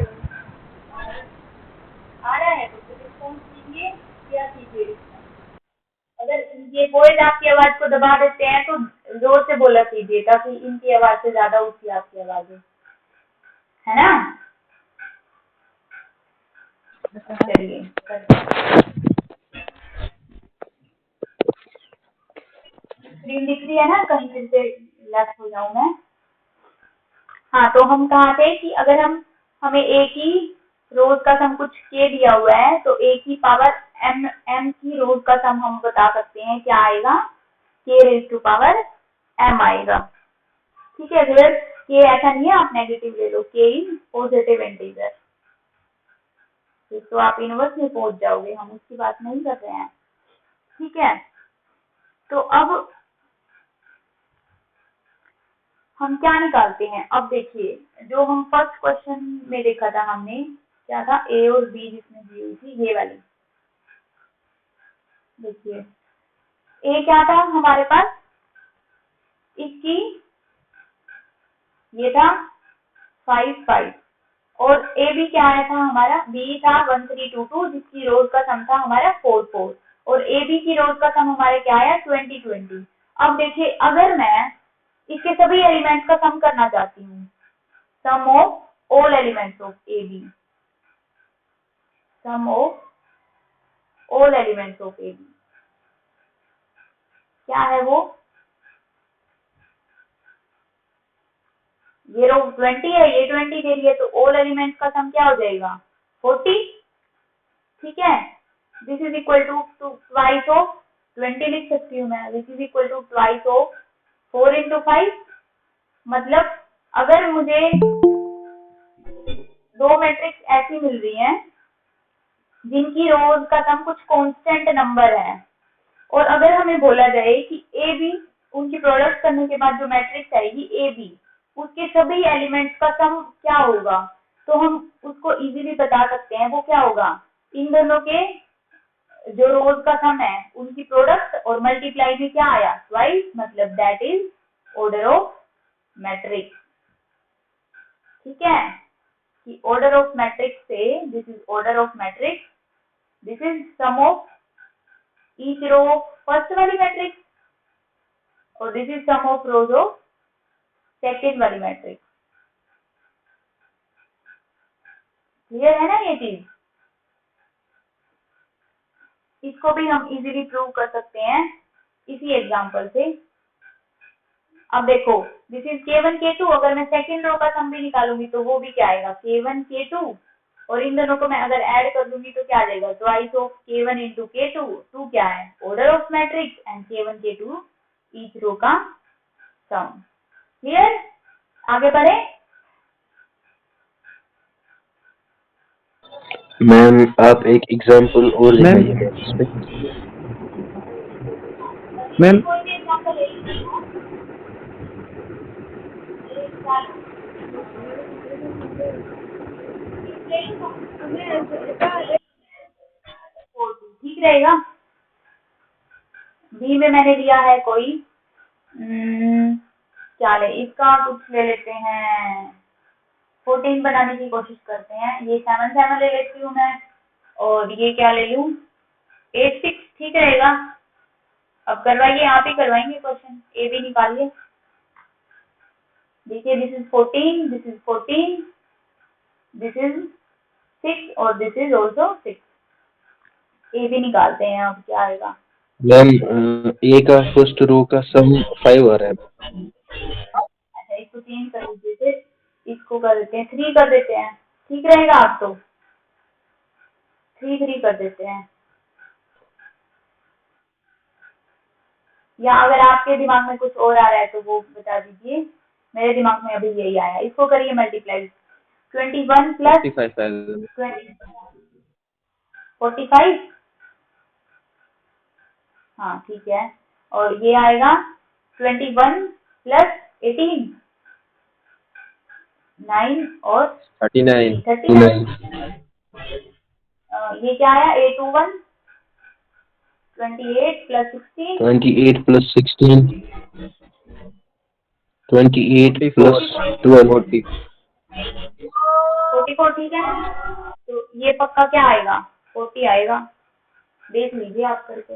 आ रहा है तो रिस्पॉन्स कीजिए या कीजिए। अगर ये बॉयज आपकी आवाज को दबा देते हैं तो जोर से बोला कीजिए ताकि इनकी आवाज से ज्यादा ऊंची आपकी आवाज है ना। चलिए स्क्रीन दिख रही है ना, कहीं फिर से लेफ्ट हो जाऊं मैं। हाँ तो हम कहा थे कि अगर हमें एक ही रोज का सम कुछ के दिया हुआ है तो एक ही पावर m की रोज का सम हम बता सकते हैं क्या आएगा, k raise to power m आएगा। ठीक है फिर k ऐसा नहीं है आप नेगेटिव ले लो, k इज पॉजिटिव इंटीजर, तो आप इनवर्स में पहुंच जाओगे, हम उसकी बात नहीं कर रहे हैं। ठीक है तो अब हम क्या निकालते हैं। अब देखिए जो हम फर्स्ट क्वेश्चन में देखा था हमने क्या था, ए और बी जिसमें दी हुई थी ये वाली। देखिए ए क्या था हमारे पास 21, ये था 5 और ए बी क्या आया था हमारा, बी था 1322 जिसकी रोज का सम था हमारा 44 और ए बी की रोज का सम हमारे क्या आया 2020। अब देखिए अगर मैं इसके सभी एलिमेंट्स का सम करना चाहती हूँ, sum of all elements of A B, sum of all elements of A B क्या है वो, ये रो 20 है ये 20 दे रही है तो ऑल एलिमेंट्स का सम क्या हो जाएगा 40। ठीक है this is equal to twice of 20 लिख सकती हूँ मैं, this is equal to twice of 4 into 5। मतलब अगर मुझे दो मैट्रिक्स ऐसी मिल रही हैं जिनकी रोज का सम कुछ कांस्टेंट नंबर है और अगर हमें बोला जाए कि ए बी उनकी प्रोडक्ट करने के बाद जो मैट्रिक्स आएगी ए बी उसके सभी एलिमेंट्स का सम क्या होगा, तो हम उसको इजीली बता सकते हैं वो क्या होगा, इन दोनों के जो रोज का सम है उनकी प्रोडक्ट और मल्टीप्लाई में क्या आया ट्वाइस, मतलब that is order of matrix. ठीक है कि ऑर्डर ऑफ मैट्रिक्स से this is order of matrix, this is sum of each row of first वाली मैट्रिक्स और this is sum of rows of second वाली मैट्रिक्स। क्लियर है ना ये चीज, इसको भी हम इजीली प्रूव कर सकते हैं इसी एग्जांपल से। अब देखो दिस इज k1 k2, अगर मैं सेकंड रो का सम भी निकालूंगी तो वो भी क्या आएगा k1 k2 और इन दोनों को मैं अगर ऐड कर दूंगी तो क्या आ जाएगा twice of k1 into k2, 2 क्या है order of matrix and k1 k2 each row का सम। क्लियर, आगे बढ़े। मैम आप एक एग्जांपल और दिखाइए इस पे। मैम कोई भी एग्जांपल ले लीजिए। ठीक रहेगा। बी में मैंने लिया है कोई क्या ले, इसका कुछ ले लेते हैं 14 बनाने की कोशिश करते हैं, ये 7 ले लेती हूँ मैं और ये क्या ले लूँ 8 6, ठीक रहेगा। अब करवाइए, आप ही करवाएंगे क्वेश्चन, ए भी निकालिए। देखिए this is 14, this is 14, this is 6 और दिस इज ऑल्सो 6। ए भी निकालते हैं, अब क्या आएगा। मैम ए का फर्स्ट रो का सम 5 आ रहा है। अच्छा इसको चेंज कर दीजिए, इसको कर देते हैं 3 कर देते हैं, ठीक रहेगा। आप तो 3 कर देते हैं, या अगर आपके दिमाग में कुछ और आ रहा है तो वो बता दीजिए। मेरे दिमाग में अभी यही आया, इसको करिए मल्टीप्लाई 21 प्लस 45। हाँ ठीक है, और ये आएगा 21 प्लस 18 9 और 39। ये क्या आया A21 28 प्लस 16 28 प्लस 16 28 प्लस 12 44 44 ठीक है, तो ये पक्का क्या आएगा, 40 आएगा। देख लीजिए आप करके।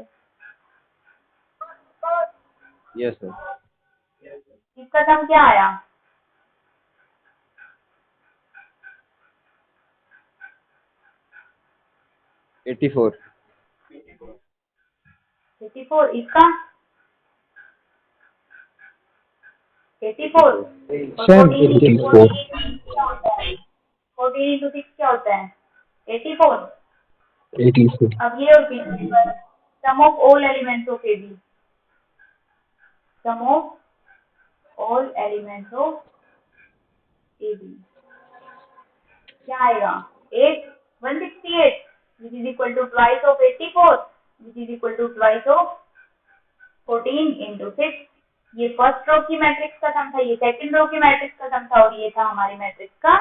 Yes sir. इसका सम क्या आया, 84। 84, इसका 84 और Same 84। 14 into 6 क्या होता है, 84। 84। अब ये और sum of all elements of AB, sum of all elements of AB क्या आएगा, 168 which is equal to twice of 84 which is equal to twice of 14 into 6। ये फर्स्ट रो की मैट्रिक्स का सम था, ये सेकंड रो की मैट्रिक्स का सम था, और ये था हमारी मैट्रिक्स का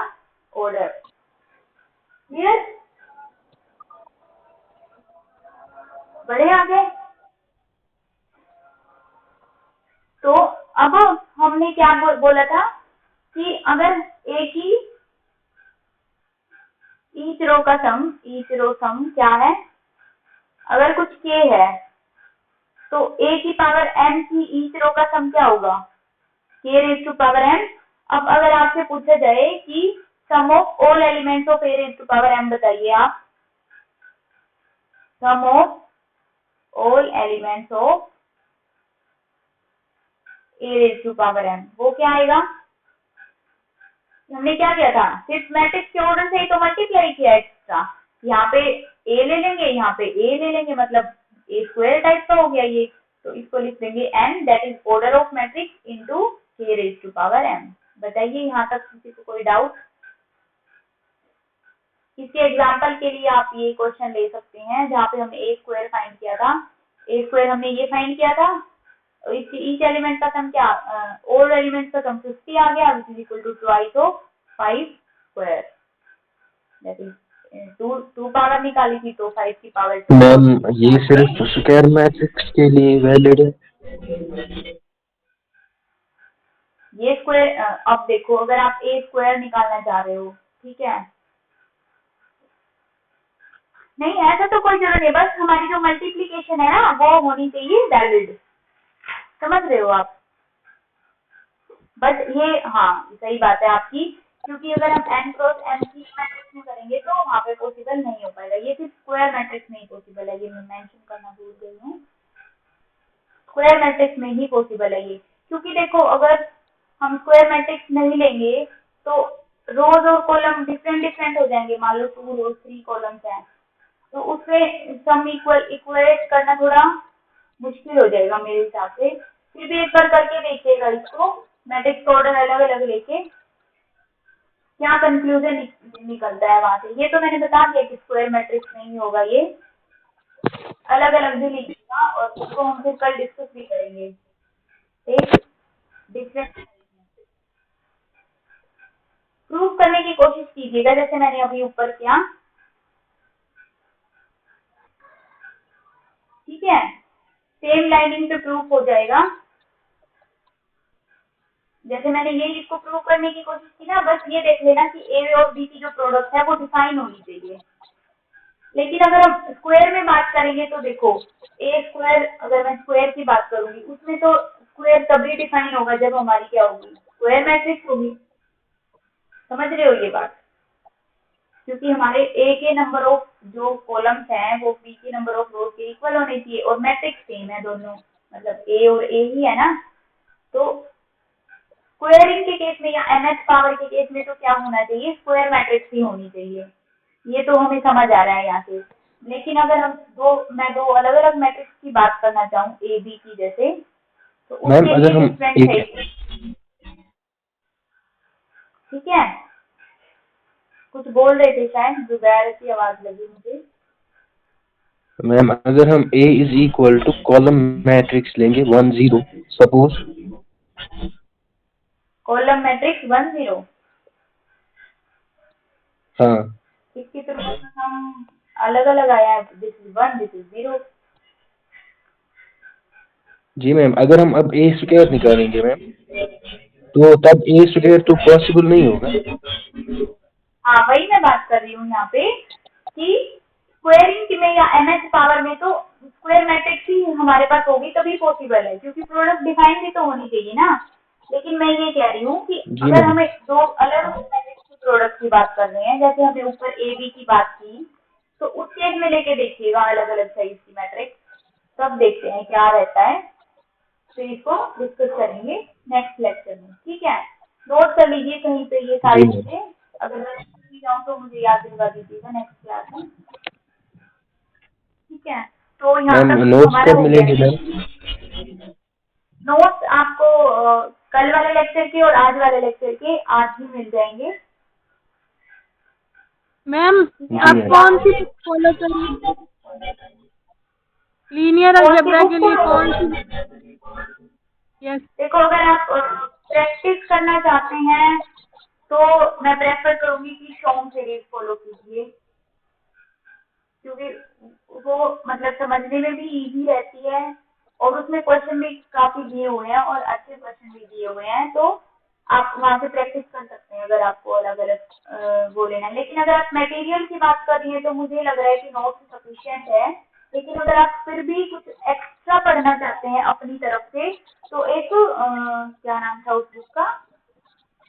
ऑर्डर। क्लियर, बढ़े आगे। तो अब हमने क्या बोला था कि अगर एक ही ईच रो का सम, ईच रो सम क्या है, अगर कुछ k है तो a की पावर m की ईच रो का सम क्या होगा, k raise to power m। अब अगर आपसे पूछा जाए कि sum of all elements of a raise to power m बताइए आप, sum of all elements of a raise to power m, वो क्या आएगा, हमने क्या किया था, सिर्फ मैट्रिक्स के ऑर्डर से ही तो मल्टीप्लाई किया एक्स्ट्रा। यहाँ पे a ले लेंगे, यहाँ पे a ले लेंगे, मतलब a स्क्वायर टाइप का हो गया ये, तो इसको लिख देंगे n that is order of matrix into k raise to power m। बताइए यहाँ तक किसी को कोई डाउट। इसके एग्जांपल के लिए आप ये क्वेश्चन ले सकते हैं जहाँ पे हमने a स्क्वायर फाइंड किया था, a स्क्वायर हमने ये फाइंड किया था, और इसके ईच एलिमेंट का सम क्या, ऑल एलिमेंट्स का सम 50 आ गया which is equal to twice of 5 square, that is 2 power निकाली थी तो 5 की पावर 2। मैम ये सिर्फ स्क्वायर मैट्रिक्स के लिए वैलिड है। ये स्क्वायर, अब देखो अगर आप a स्क्वायर निकालना चाह रहे हो, ठीक है, नहीं ऐसा तो कोई जरूरत नहीं, बस हमारी जो मल्टीप्लीकेशन है ना वो होनी चाहिए वैलिड, समझ रहे हो आप, बट ये हाँ सही बात है आपकी, क्योंकि अगर हम n क्रॉस m की मैट्रिक्स में करेंगे तो वहाँ पे पॉसिबल नहीं हो पाएगा, ये सिर्फ स्क्वायर मैट्रिक्स में ही पॉसिबल है, ये मैं मेंशन करना भूल गई हूँ, स्क्वायर मैट्रिक्स में ही पॉसिबल है ये, क्योंकि देखो अगर हम स्क्वायर मैट्रिक्स नहीं लेंगे तो रोज और कॉलम डिफरेंट हो जाएंगे, मान लो 2 रोज 3 कॉलम्स हैं, तो उसमें सम इक्वेट करना थोड़ा मुश्किल हो जाएगा मेरे हिसाब से। फिर भी एक बार करके देखिएगा इसको, मैट्रिक्स का ऑर्डर अलग अलग लेके क्या कंक्लूजन निकलता है वहां से। ये तो मैंने बता दिया कि स्क्वायर मैट्रिक्स नहीं होगा, ये अलग अलग भी लिखिएगा और उसको हम फिर कल डिस्कस भी करेंगे। एक डिफरेंट प्रूव करने की कोशिश कीजिएगा जैसे मैंने अभी ऊपर किया, ठीक है, सेम लाइनिंग पे प्रूफ हो जाएगा। जैसे मैंने ये इसको प्रूव करने की कोशिश की ना, बस ये देख लेना कि ए और बी की जो प्रोडक्ट है वो डिफाइन होनी चाहिए। लेकिन अगर हम स्क्वायर में बात करेंगे तो देखो ए स्क्वायर, अगर मैं स्क्वायर की बात करूंगी उसमें तो स्क्वायर तभी डिफाइन होगा जब हमारी क्या होगी, स्क्वायर मैट्रिक्स होगी, समझ रहे हो ये बात, क्योंकि हमारे ए के नंबर ऑफ जो कॉलम्स हैं वो बी के नंबर ऑफ रोज के इक्वल होने चाहिए, और मैट्रिक्स सेम है दोनों, मतलब ए और ए ही है ना, तो स्क्वायरिंग के केस में या nth पावर के केस में तो क्या होना चाहिए, स्क्वायर मैट्रिक्स ही होनी चाहिए, ये तो हमें समझ आ रहा है यहाँ से। लेकिन अगर हम मैं दो अलग अलग मैट्रिक्स की बात करना चाहूँ ए बी की जैसे, तो उसके लिए डिफरेंट है, ठीक है, कुछ बोल रहे थे शायद, जुबैर की आवाज लगी मुझे। मैम अगर हम A is equal to column matrix लेंगे 1 0, सपोज कॉलम मैट्रिक्स 1 0, हाँ इसकी तुलना में हम अलग अलग आया है, दिस इज 1 दिस इज 0। जी मैम, अगर हम अब A स्क्वायर निकालेंगे मैम तो तब A स्क्वायर तो पॉसिबल नहीं होगा। हाँ वही मैं बात कर रही हूँ यहाँ पे कि स्क्वायरिंग में या एमएच पावर में तो स्क्वायर मैट्रिक्स ही हमारे पास होगी तभी पॉसिबल है, क्योंकि प्रोडक्ट डिफाइन भी तो होनी चाहिए ना। लेकिन मैं ये कह रही हूँ कि जी अगर मैम। हमें दो अलग मैट्रिक्स की प्रोडक्ट की बात कर रहे हैं, जैसे हमने ऊपर ए बी की बात की, तो उस केस में लेके देखिएगा अलग अलग साइज की मैट्रिक्स, तब देखते हैं क्या रहता है। तो इसको डिस्कस करेंगे नेक्स्ट लेक्चर में, ठीक है। नोट कर लीजिए कहीं पे ये सारी जी मैम। चीजें, अगर मैं भूल जाऊँ तो मुझे याद दिलवा दीजिएगा नेक्स्ट क्लास में, ठीक है। तो यहाँ मैम तक नोट्स हमारा कब हो मिलेंगे गया। मैम? नोट्स आपको कल वाले लेक्चर के और आज वाले लेक्चर के आज ही मिल जाएंगे। मैम ठीक है, आप मैम। कौन सी बुक फॉलो करेंगे? लीनियर कौन सी अलजेब्रा बुक के लिए फॉलो कौन करेंगे? सी? यस। देखो अगर आप प्रैक्टिस करना चाहते हैं तो मैं प्रेफर करूंगी कि शॉर्ट सीरीज फॉलो कीजिए, क्योंकि वो मतलब समझने में भी इजी रहती है और उसमें क्वेश्चन भी काफी दिए हुए हैं और अच्छे क्वेश्चन भी दिए हुए हैं, तो आप वहां से प्रैक्टिस कर सकते हैं अगर आपको अलग अलग वो लेना है। लेकिन अगर आप मटेरियल की बात कर रही हैं तो मुझे लग रहा है कि नोट्स सफिशिएंट है। लेकिन अगर आप फिर भी कुछ एक्स्ट्रा पढ़ना चाहते हैं अपनी तरफ से, तो एक क्या नाम था उस बुक का,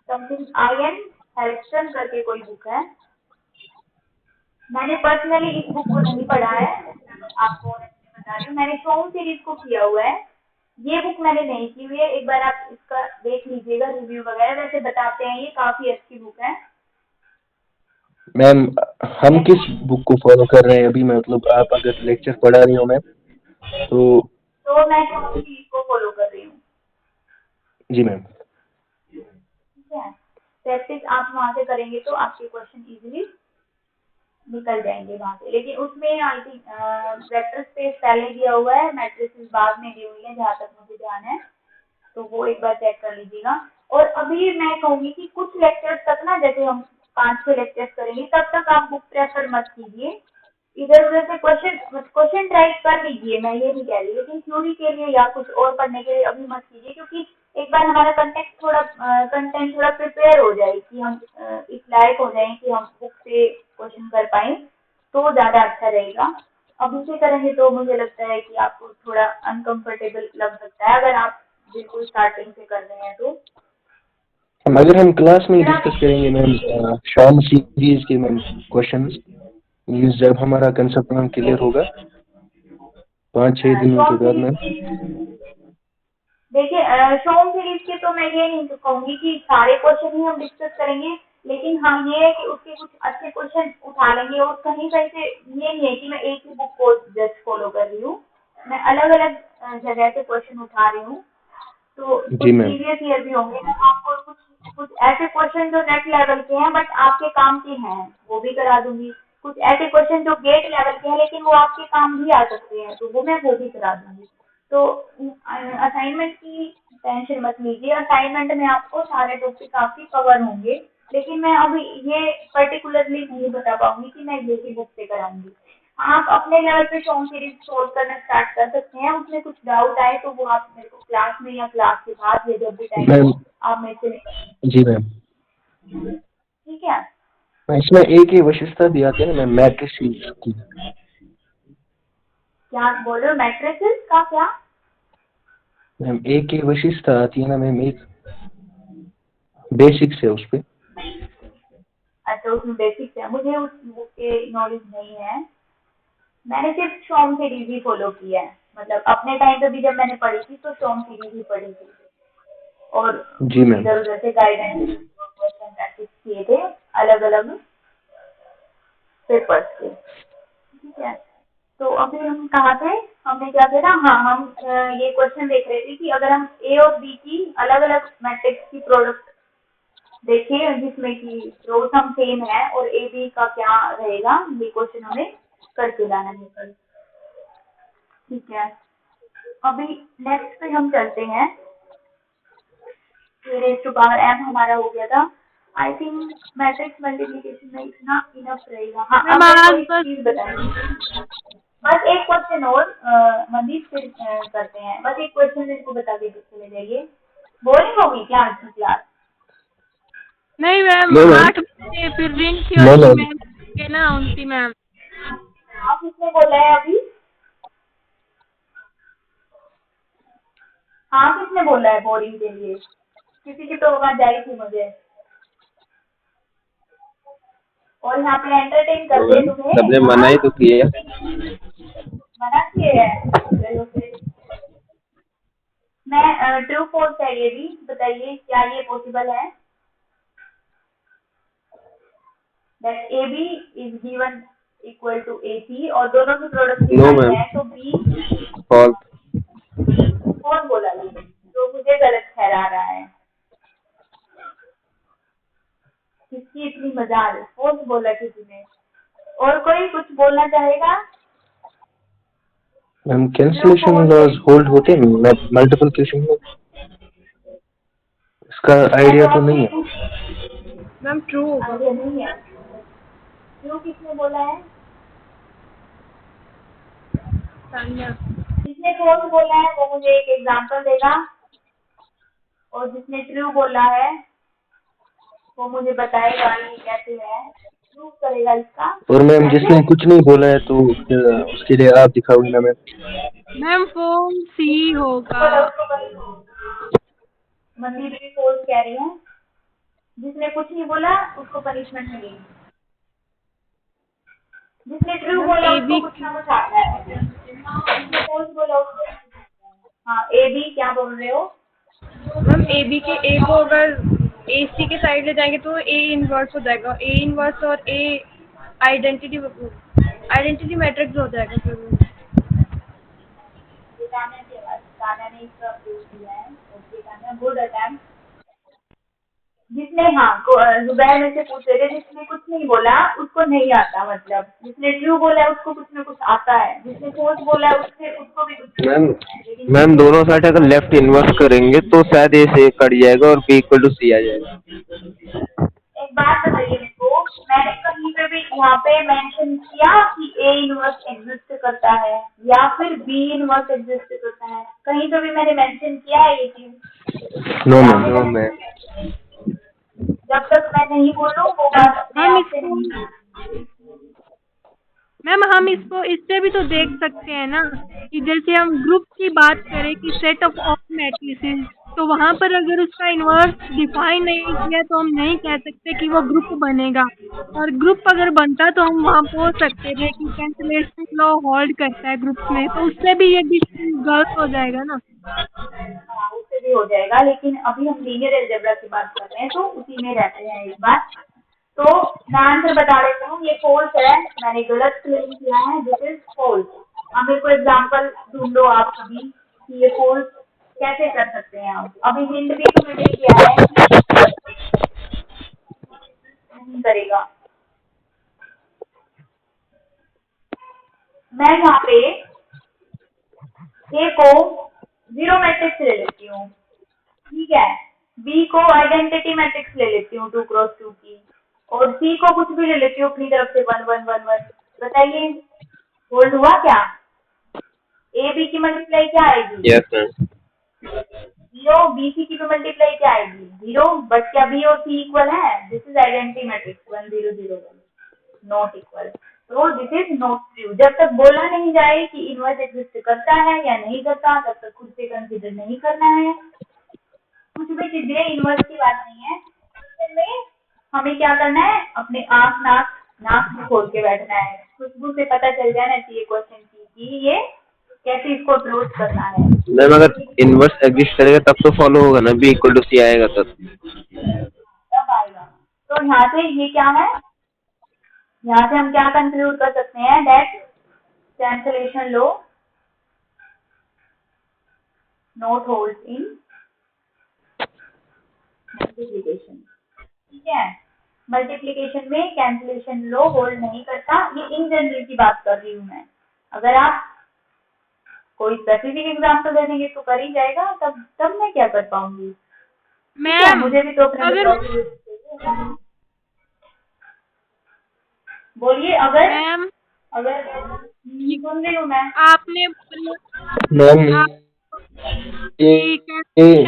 समथिंग आई एन हेल्स्टन करके कोई बुक है। मैंने पर्सनली इस बुक को नहीं पढ़ा है, मैं आपको ऑनेस्टली बता रही हूँ, मैंने शॉर्ट सीरीज को किया हुआ है, ये बुक मैंने नहीं की हुई है। एक बार आप इसका देख लीजिएगा रिव्यू वगैरह, वैसे बताते हैं ये काफी अच्छी बुक है। मैम हम किस बुक को फॉलो कर रहे हैं अभी, मतलब आप अगर लेक्चर पढ़ा रही हो मैम तो? तो मैं शॉर्ट सीरीज को फॉलो कर रही हूँ, जी मैम। ठीक है। प्रैक्टिस आप वहां से करेंगे तो आपके क्वेश्चन इजीली निकल जाएंगे वहां से। लेकिन उसमें आई थिंक वेक्टर स्पेस पहले दिया हुआ है, मैट्रिसेस बाद में दी हुई है जहाँ तक मुझे ध्यान है, तो वो एक बार चेक कर लीजिएगा। और अभी मैं कहूंगी कि कुछ लेक्चर्स तक ना, जैसे हम 5-6 लेक्चर्स करेंगे तब तक आप बुक प्रेफर मत कीजिए, इधर उधर से क्वेश्चन ट्राई कर लीजिए, मैं ये नहीं कह रही, लेकिन थ्योरी के लिए या कुछ और पढ़ने के लिए अभी मत कीजिए, क्योंकि एक बार हमारा कंटेंट थोड़ा प्रिपेयर हो जाए कि हम इस लायक हो जाए कि हम बुक से क्वेश्चन कर पाए, तो ज्यादा अच्छा रहेगा। अभी से करेंगे तो मुझे लगता है कि आपको थोड़ा अनकंफर्टेबल लग सकता है अगर आप बिल्कुल स्टार्टिंग से कर रहे हैं तो। अगर हम क्लास में ही डिस्कस करेंगे मैम शॉर्ट सीरीज के मैम क्वेश्चंस, मीन्स जब हमारा कंसेप्ट मैम क्लियर होगा 5-6 दिनों के शॉर्ट बाद मैम। सीरीज देखिए, शॉर्ट सीरीज के तो मैं ये नहीं कहूंगी कि सारे क्वेश्चन ही हम डिस्कस करेंगे, लेकिन हम ये है कि उसके कुछ अच्छे क्वेश्चन उठा लेंगे, और कहीं कहीं से ये नहीं है कि मैं एक ही बुक को जस्ट फॉलो कर रही हूँ, मैं अलग अलग जगह से क्वेश्चन उठा रही हूँ। तो जी कुछ मैम। प्रीवियस ईयर भी होंगे, मैं आपको कुछ कुछ ऐसे क्वेश्चन जो नेट लेवल के हैं बट आपके काम के हैं वो भी करा दूंगी, कुछ ऐसे क्वेश्चन जो गेट लेवल के हैं लेकिन वो आपके काम भी आ सकते हैं तो वो मैं वो भी करा दूंगी। तो असाइनमेंट की टेंशन मत लीजिए, असाइनमेंट में आपको सारे टॉपिक आपके कवर होंगे, लेकिन मैं अभी ये पर्टिकुलरली नहीं बता पाऊंगी कि मैं ये बुक से कराऊंगी। आप अपने लेवल पे शॉर्ट सीरीज सोल्व करना स्टार्ट कर सकते हैं, उसमें कुछ डाउट आए तो वो आप मेरे को क्लास में या क्लास के बाद या जब भी टाइम मैम। हो आप मेरे से निकल, जी मैम। ठीक है। इसमें एक ही विशेषता भी आती है ना मैम मैट्रिक्स की। क्या बोल रहे हो, मैट्रिसेस का क्या? मैम एक ही विशेषता आती है ना मैम, एक बेसिक्स है उस पे। अच्छा उसमें बेसिक्स है, मुझे उस बुक के नॉलेज नहीं है, मैंने सिर्फ शॉर्ट सीरीज ही फॉलो किया है, मतलब अपने टाइम पे भी जब मैंने पढ़ी थी तो शॉर्ट सीरीज ही पढ़ी थी, और जी मैम। इधर उधर से गाइडेंस क्वेश्चन प्रैक्टिस किए थे अलग अलग पेपर्स के, ठीक है। तो अभी हम कहाँ थे, हमने क्या किया था, हाँ हम ये क्वेश्चन देख रहे थे कि अगर हम ए और बी की अलग अलग मैट्रिक्स की प्रोडक्ट देखिए जिसमें कि रो सम सेम है और ए बी का क्या रहेगा, ये क्वेश्चन हमें करके लाना है कल, ठीक है। अभी नेक्स्ट पे हम चलते हैं, रेज़ टू पावर m हमारा हो गया था, आई थिंक मैट्रिक्स मल्टीप्लिकेशन में इतना इनफ रहेगा। हाँ अब मेरे को एक चीज बताइए, बस एक क्वेश्चन और मनदीप फिर करते हैं, बस एक क्वेश्चन मेरे को बता के चले जाइए, बोरिंग होगी क्या आज की क्लास? नहीं मैम, नहीं मैम। 8 से फिर ring No, theory ma'am. Ma'am के ना उनकी मैम। हाँ, किसने बोला है अभी? हाँ, किसने बोला है बोरिंग के लिए? किसी की तो आवाज आई थी मुझे। और यहाँ पे एंटरटेन कर दे तुम्हें। सबने मना ही तो किया। मना किए हैं। चलो फिर मैं ट्रू फॉल्स है ये भी बताइए, क्या ये पॉसिबल है that A B is given equal to A C और दोनों की प्रोडक्ट No, दिखाई ma'am. है तो बी फॉल्स। कौन बोला जो मुझे गलत ठहरा रहा है? किसकी इतनी मजाल? कौन बोला किसी ने? और कोई कुछ बोलना चाहेगा? मैम कैंसिलेशन लॉज होल्ड होते हैं मल्टीप्लिकेशन में, इसका आइडिया तो नहीं है। मैम ट्रू होगा। आइडिया नहीं है। ट्रू किसने बोला है? तानिया। जिसने फॉल्स बोला है वो मुझे एक एग्जांपल देगा और जिसने ट्रू बोला है वो मुझे बताएगा ये कैसे है, प्रूव करेगा इसका। और मैम जिसने कुछ नहीं बोला है तो उसके लिए आप दिखाओगे ना मैम। मैम फॉर्म सी होगा। मंदिर भी फॉल्स कह रही है। जिसने कुछ नहीं बोला उसको पनिशमेंट मिलेगी, जिसने ट्रू बोला उसको कुछ ना कुछ आता है। जिसने फॉल्स बोला उसको हाँ ए बी क्या बोल रहे हो? मैम ए बी के ए को अगर ए सी के साइड ले जाएंगे तो ए इनवर्स हो जाएगा। ए इनवर्स और ए आइडेंटिटी मैट्रिक्स हो जाएगा फिर वो। तान्या ने इसका प्रूव किया है। Okay Tanya, good attempt. जिसने हाँ जुबैर में से पूछ रहे थे, जिसने कुछ नहीं बोला उसको नहीं आता, मतलब जिसने ट्रू बोला है उसको कुछ ना कुछ आता है, जिसने फॉल्स बोला है उसको भी कुछ ना कुछ आता है। मैम दोनों साइड अगर लेफ्ट इन्वर्स करेंगे तो शायद ए से कट जाएगा और बी इक्वल टू सी आ जाएगा। एक बात बताइए मेरे को, मैंने कहीं पे भी यहाँ पे मेंशन किया कि ए इनवर्स एग्जिस्ट करता है या फिर बी इनवर्स एग्जिस्ट करता है? कहीं पे भी मैंने मेंशन किया है ये चीज? No ma'am. जब तक मैं नहीं बोलूँ वो बात अपने आप से नहीं। मैम हम इसको इससे भी तो देख सकते हैं ना कि जैसे हम ग्रुप की बात करें कि सेट ऑफ ऑल मैट्रिसेस, तो वहाँ पर अगर उसका इन्वर्स डिफाइन नहीं किया तो हम नहीं कह सकते कि वो ग्रुप बनेगा। और ग्रुप अगर बनता तो हम वहाँ बोल सकते थे कि कैंसिलेशन लॉ होल्ड करता है ग्रुप में, तो उससे भी ये गलत हो जाएगा ना। हाँ उससे भी हो जाएगा, लेकिन अभी हम लीनियर अलजेब्रा की बात कर रहे हैं तो उसी में रहते हैं एक बार। तो मैं आंसर बता देता हूँ, ये फॉल्स है, मैंने गलत क्लेम किया है, दिस इज फॉल्स। अब मेरे को एग्जांपल ढूंढो आप सभी कि ये फॉल्स कैसे कर सकते हैं आप। अभी हिंट भी तो मैंने किया है नहीं करेगा। मैं यहाँ पे ए को जीरो मैट्रिक्स ले लेती हूँ, ठीक है, बी को आइडेंटिटी मैट्रिक्स ले लेती हूँ 2 क्रॉस 2 की, और सी को कुछ भी ले लेती हूँ अपनी तरफ से 1 1 1 1। बताइए होल्ड हुआ क्या? ए बी की मल्टीप्लाई क्या आएगी? Yes ma'am. 0। बी सी की मल्टीप्लाई क्या आएगी? 0। बट क्या बी और सी इक्वल है? This is identity matrix 1 0 0 1 not equal. तो दिस इज नॉट ट्रू। जब तक बोला नहीं जाए कि इनवर्स एग्जिस्ट करता है या नहीं करता तब तक खुद से कंसीडर नहीं करना है। कुछ भी चीजें इनवर्स की बात नहीं है, इसमें हमें क्या करना है, अपने आँख नाक खोल के बैठना है। खुशबू से पता चल जाना चाहिए क्वेश्चन की ये कैसे इसको अप्रोच करना है। मैम अगर इनवर्स एग्जिस्ट करेगा तब तो फॉलो होगा ना, बी इक्वल टू सी आएगा तब आएगा। तो यहाँ से ये क्या है, यहाँ से हम क्या कंक्लूड कर सकते हैं that cancellation law not hold in multiplication. ठीक है, मल्टीप्लिकेशन में कैंसिलेशन लॉ होल्ड नहीं करता। ये इन जनरल की बात कर रही हूँ मैं। अगर आप कोई स्पेसिफिक एग्जांपल दे देंगे तो कर ही जाएगा, तब मैं क्या कर पाऊंगी? मैम मुझे भी तो अपने बोलिए। अगर मैम अगर सुन रही हूँ मैं। आपने मैम ये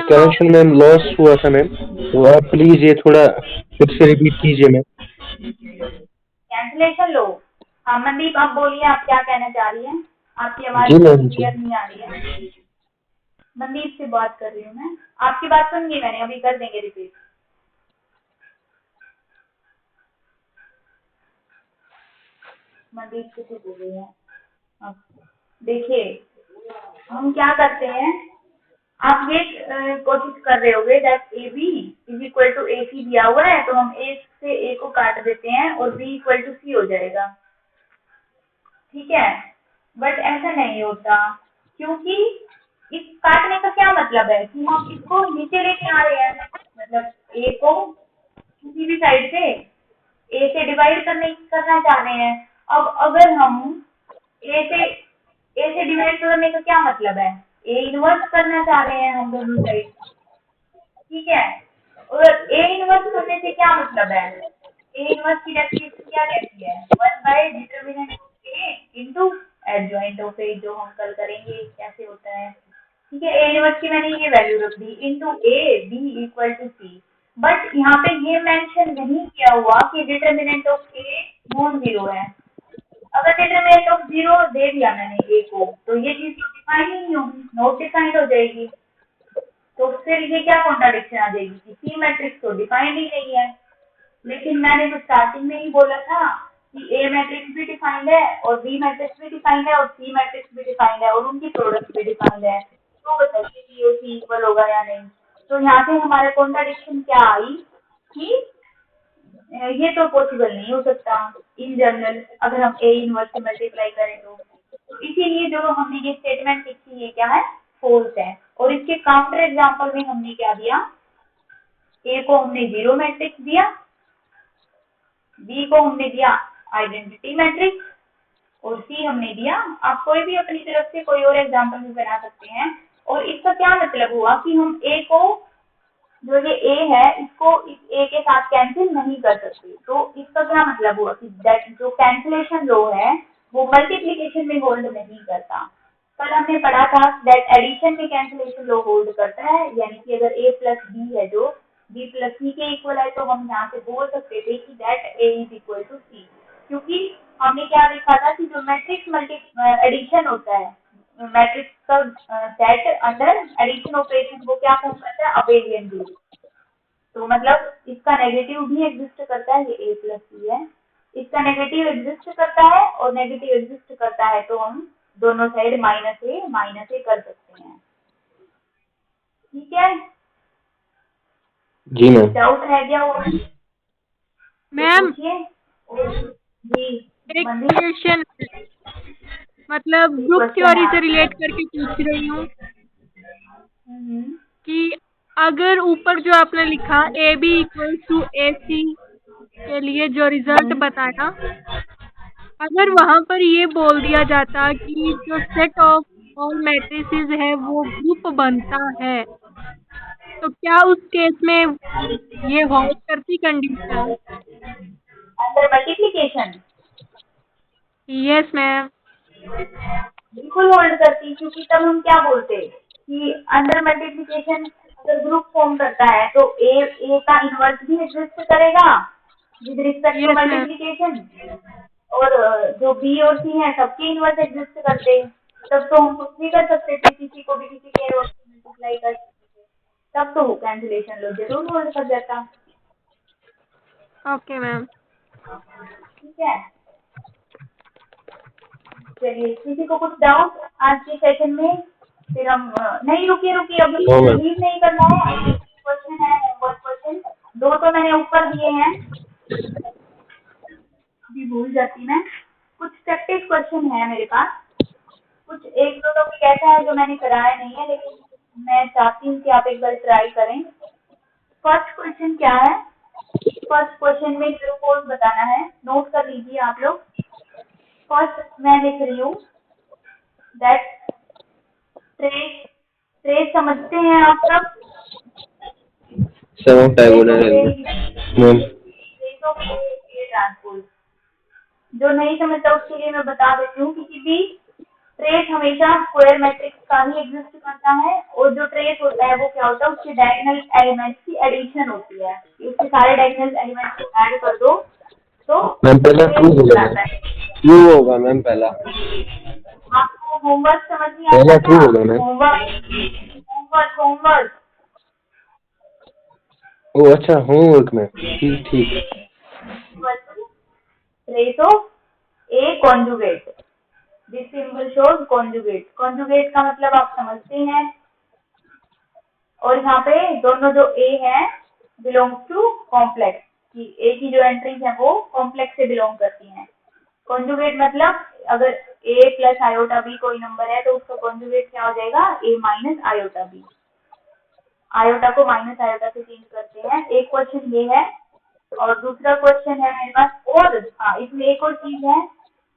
कनेक्शन मैम लॉस हुआ था मैम, तो आप प्लीज ये थोड़ा फिर से रिपीट कीजिए मैम। कैंसिलेशन लो। हाँ मनदीप, आप बोलिए, आप क्या कहना चाह रही हैं? आपकी आवाज जी मैम, क्लियर नहीं आ रही है। मनदीप से बात कर रही हूँ मैं। आपकी बात सुन ली मैंने, अभी कर देंगे रिपीट। मनदीप से बोल रही है। अब देखिए, हम क्या करते हैं, आप ये कोशिश कर रहे होगे that A B is equal to A C दिया हुआ है, तो हम ए से ए को काट देते हैं और बी इक्वल टू सी हो जाएगा, ठीक है। बट ऐसा नहीं होता, क्योंकि इस काटने का क्या मतलब है कि हम इसको नीचे लेके आ रहे हैं, मतलब ए को किसी भी साइड से ए से डिवाइड करना चाह रहे हैं। अब अगर हम ए से डिवाइड करने का क्या मतलब है, ए इनवर्स करना चाह रहे हैं हम दोनों साइड, ठीक है। और ए इनवर्स करने से क्या मतलब है, ए इनवर्स की डेफिनेशन क्या रहती है, 1/डिटर्मिनेंट of A into adjoint of A, जो हम कल करेंगे कैसे होता है, ठीक है। ए इनवर्स की मैंने ये वैल्यू रख दी into A B equal to C. But यहाँ पे ये मेंशन नहीं किया हुआ कि determinant of A non zero है। अगर डिटर्मिनेंट ऑफ जीरो दे दिया मैंने ए को, तो ये चीज डिफाइन ही नहीं होगी, नॉट डिफाइंड हो जाएगी। तो फिर ये क्या कॉन्ट्राडिक्शन आ जाएगी कि सी मैट्रिक्स तो डिफाइंड ही नहीं है। लेकिन मैंने तो स्टार्टिंग में ही बोला था कि ए मैट्रिक्स भी डिफाइंड है और बी मैट्रिक्स भी डिफाइंड है और सी मैट्रिक्स भी डिफाइंड है और उनकी प्रोडक्ट भी डिफाइंड है। तो बताइए कि ये सी इक्वल होगा या नहीं। तो यहाँ से हमारे कॉन्ट्राडिक्शन क्या आई कि ये तो पॉसिबल नहीं हो सकता इन जनरल, अगर हम ए इनवर्स से मल्टीप्लाई करें तो इसीलिए जो हमने ये स्टेटमेंट लिखी है क्या है, फोल्स है। और इसके काउंटर एग्जांपल में हमने क्या दिया, ए को हमने जीरो मैट्रिक्स दिया, बी को हमने दिया आइडेंटिटी मैट्रिक्स और सी हमने दिया, आप कोई भी अपनी तरफ से कोई और एग्जांपल भी बना सकते हैं। और इसका क्या मतलब हुआ कि हम ए को, जो ये ए है, इसको इस ए के साथ कैंसिल नहीं कर सकते। तो इसका क्या मतलब हुआ कि दैट जो कैंसिलेशन लो है वो मल्टीप्लिकेशन में होल्ड नहीं करता। कल हमने पढ़ा था दैट एडिशन में कैंसिलेशन लो होल्ड करता है, यानी कि अगर ए प्लस बी है जो बी प्लस सी के इक्वल है, तो हम यहाँ से बोल सकते थे कि that A is equal to C. क्योंकि हमने क्या देखा था कि जो मैट्रिक्स एडिशन होता है, मैट्रिक्स का सेट अंडर एडिशन ऑपरेशन को क्या फॉर्म करता है, अबेलियन ग्रुप। तो मतलब इसका नेगेटिव भी एग्जिस्ट करता है, ये ए प्लस सी है, इसका नेगेटिव एग्जिस्ट करता है और नेगेटिव एग्जिस्ट करता है, तो हम दोनों साइड माइनस ए कर सकते हैं, ठीक है। जी मैम। डाउट है क्या और? मैम जी एक मंदिर, क्वेश्चन, मतलब ग्रुप थ्योरी से रिलेट करके पूछ रही हूँ कि अगर ऊपर जो आपने लिखा ए बी इक्वल टू ए सी के लिए जो रिजल्ट बताया, अगर वहाँ पर ये बोल दिया जाता कि जो सेट ऑफ ऑल मैट्रिसेस है वो ग्रुप बनता है, तो क्या उस केस में ये होल्ड करती condition? Under multiplication yes ma'am. बिल्कुल होल्ड करती, क्योंकि तब हम क्या बोलते कि अंडर मल्टीप्लिकेशन अगर ग्रुप फॉर्म करता है तो ए का इनवर्स भी एग्जिस्ट करेगा with respect to Yes, ma'am. Multiplication, और जो बी और सी है सबके इनवर्स एग्जिस्ट करते हैं, तब तो हम कुछ भी कर सकते थे, किसी को भी किसी के इनवर्स मल्टीप्लाई कर सकते थे, तब तो कैंसिलेशन लो जरूर होल्ड कर जाता। Okay ma'am. ठीक है, चलिए किसी को कुछ डाउट आज के सेशन में? फिर हम नहीं, रुकिए अब लीव नहीं करना है। क्वेश्चन है, होमवर्क क्वेश्चन दो तो मैंने ऊपर दिए हैं, अभी भूल जाती मैं। कुछ प्रैक्टिस क्वेश्चन है मेरे पास, कुछ एक दो टॉपिक ऐसा है जो मैंने कराया नहीं है, लेकिन मैं चाहती हूँ कि आप एक बार ट्राई करें। फर्स्ट क्वेश्चन क्या है, फर्स्ट क्वेश्चन में ग्लूकोज बताना है, नोट कर लीजिए आप लोग। फर्स्ट मैं लिख रही हूँ दैट ट्रेस समझते हैं आप सब? Sum of diagonal ma'am. Transpose, जो नहीं समझता उसके लिए मैं बता देती हूँ, किसी भी ट्रेस हमेशा स्क्वायर मैट्रिक्स का ही एग्जिस्ट करता है, और जो ट्रेस होता है वो क्या होता है, उसके डायगोनल एलिमेंट्स की एडिशन होती है। उसके सारे डायगोनल एलिमेंट्स को ऐड कर दो तो मैम पहला ट्रू होगा आता मैम, है। ट्रू होगा मैम पहला। आपको होमवर्क समझ नहीं पहला आता true क्या? होगा मैम। होमवर्क होमवर्क ओ अच्छा होमवर्क मैम, ठीक ठीक। Trace of A conjugate, this symbol shows conjugate. Conjugate का मतलब आप समझते हैं। और यहाँ पे दोनों जो ए है बिलोंग्स टू कॉम्प्लेक्स, कि ए की जो एंट्रीज है वो कॉम्प्लेक्स से बिलोंग करती हैं। कॉन्जुगेट मतलब अगर ए प्लस आयोटा बी कोई नंबर है तो उसका कॉन्जुगेट क्या हो जाएगा? ए माइनस आयोटा बी। आयोटा को माइनस आयोटा से चेंज करते हैं। एक क्वेश्चन ये है और दूसरा क्वेश्चन है मेरे पास। और हाँ, इसमें एक और चीज है,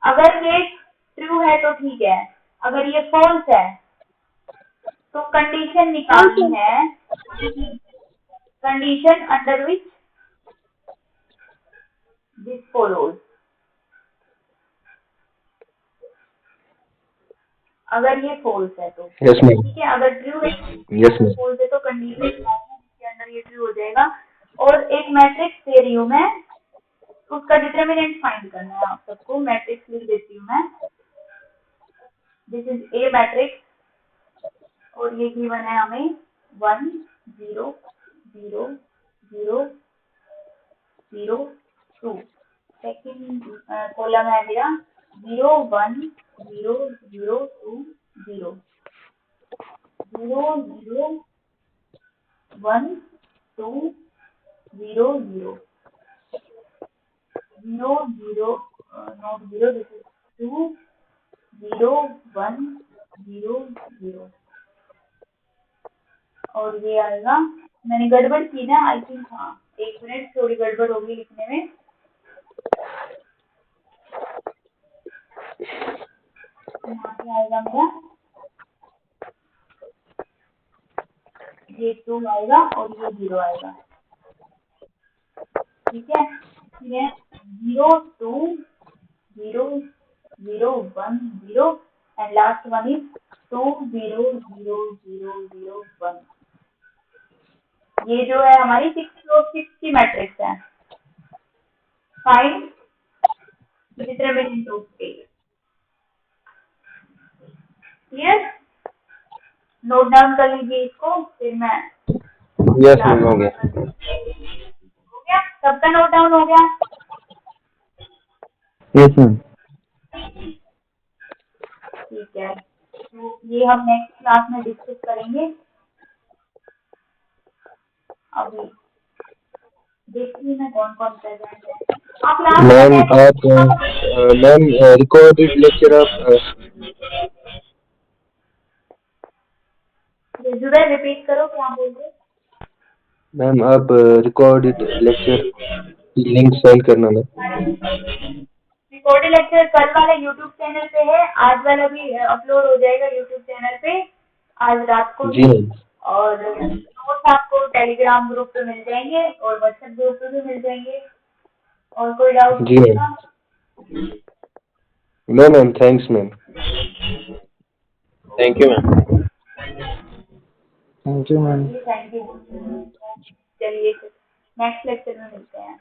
अगर ये ट्रू है तो ठीक है, अगर ये फॉल्स है तो कंडीशन निकालनी है। Condition under which this follows. अगर ये फॉल्स है तो यस मैम, ठीक है, अगर ट्रू है यस मैम। फॉल्स है तो कंडीशन के अंदर ये ट्रू हो जाएगा। और एक मैट्रिक्स दे रही हूँ मैं, उसका डिटर्मिनेंट फाइंड करना है आप सबको। मैट्रिक्स लिख देती हूँ मैं, दिस इज ए मैट्रिक्स और ये गिवन है हमें 1 0 0 0 0 2। सेकंड कॉलम है मेरा 0 1 0 0 2 0 0 0 1 2 0 0 0 0 not 0, this is 2 0 1 0 0। और ये आएगा, मैंने गड़बड़ की ना आई थिंक, हाँ एक मिनट, थोड़ी गड़बड़ होगी लिखने में। यहाँ पे आएगा मेरा ये 2 आएगा और ये 0 आएगा, ठीक है। फिर 0 2 0 0 1 0 एंड लास्ट वन इज 2 0 0 0 0 1। ये जो है हमारी 6 की मैट्रिक्स है। Find determinant of A. Clear? Note down कर लीजिए इसको, फिर मैं यस मैम हो गया। हो गया, सबका नोट डाउन हो गया। Yes ma'am. ठीक है, तो ये हम नेक्स्ट क्लास में डिस्कस करेंगे। अभी देखिए मैं कौन कौन प्रेजेंट है। आप क्लास मैम में आप मैम रिकॉर्डेड लेक्चर आप जुबैर रिपीट करो क्या बोल रहे हो? मैम आप रिकॉर्डेड लेक्चर की लिंक सेंड करना मैम। रिकॉर्डेड लेक्चर कल वाला यूट्यूब चैनल पे है, आज वाला भी अपलोड हो जाएगा यूट्यूब चैनल पे आज रात को जी ही। मैम। और नोट्स आपको टेलीग्राम ग्रुप पे मिल जाएंगे और व्हाट्सएप ग्रुप पे भी मिल जाएंगे। और कोई डाउट जी ma'am. No ma'am, thanks ma'am. Thank you ma'am. Thank you ma'am. Thank you. चलिए नेक्स्ट लेक्चर में मिलते हैं।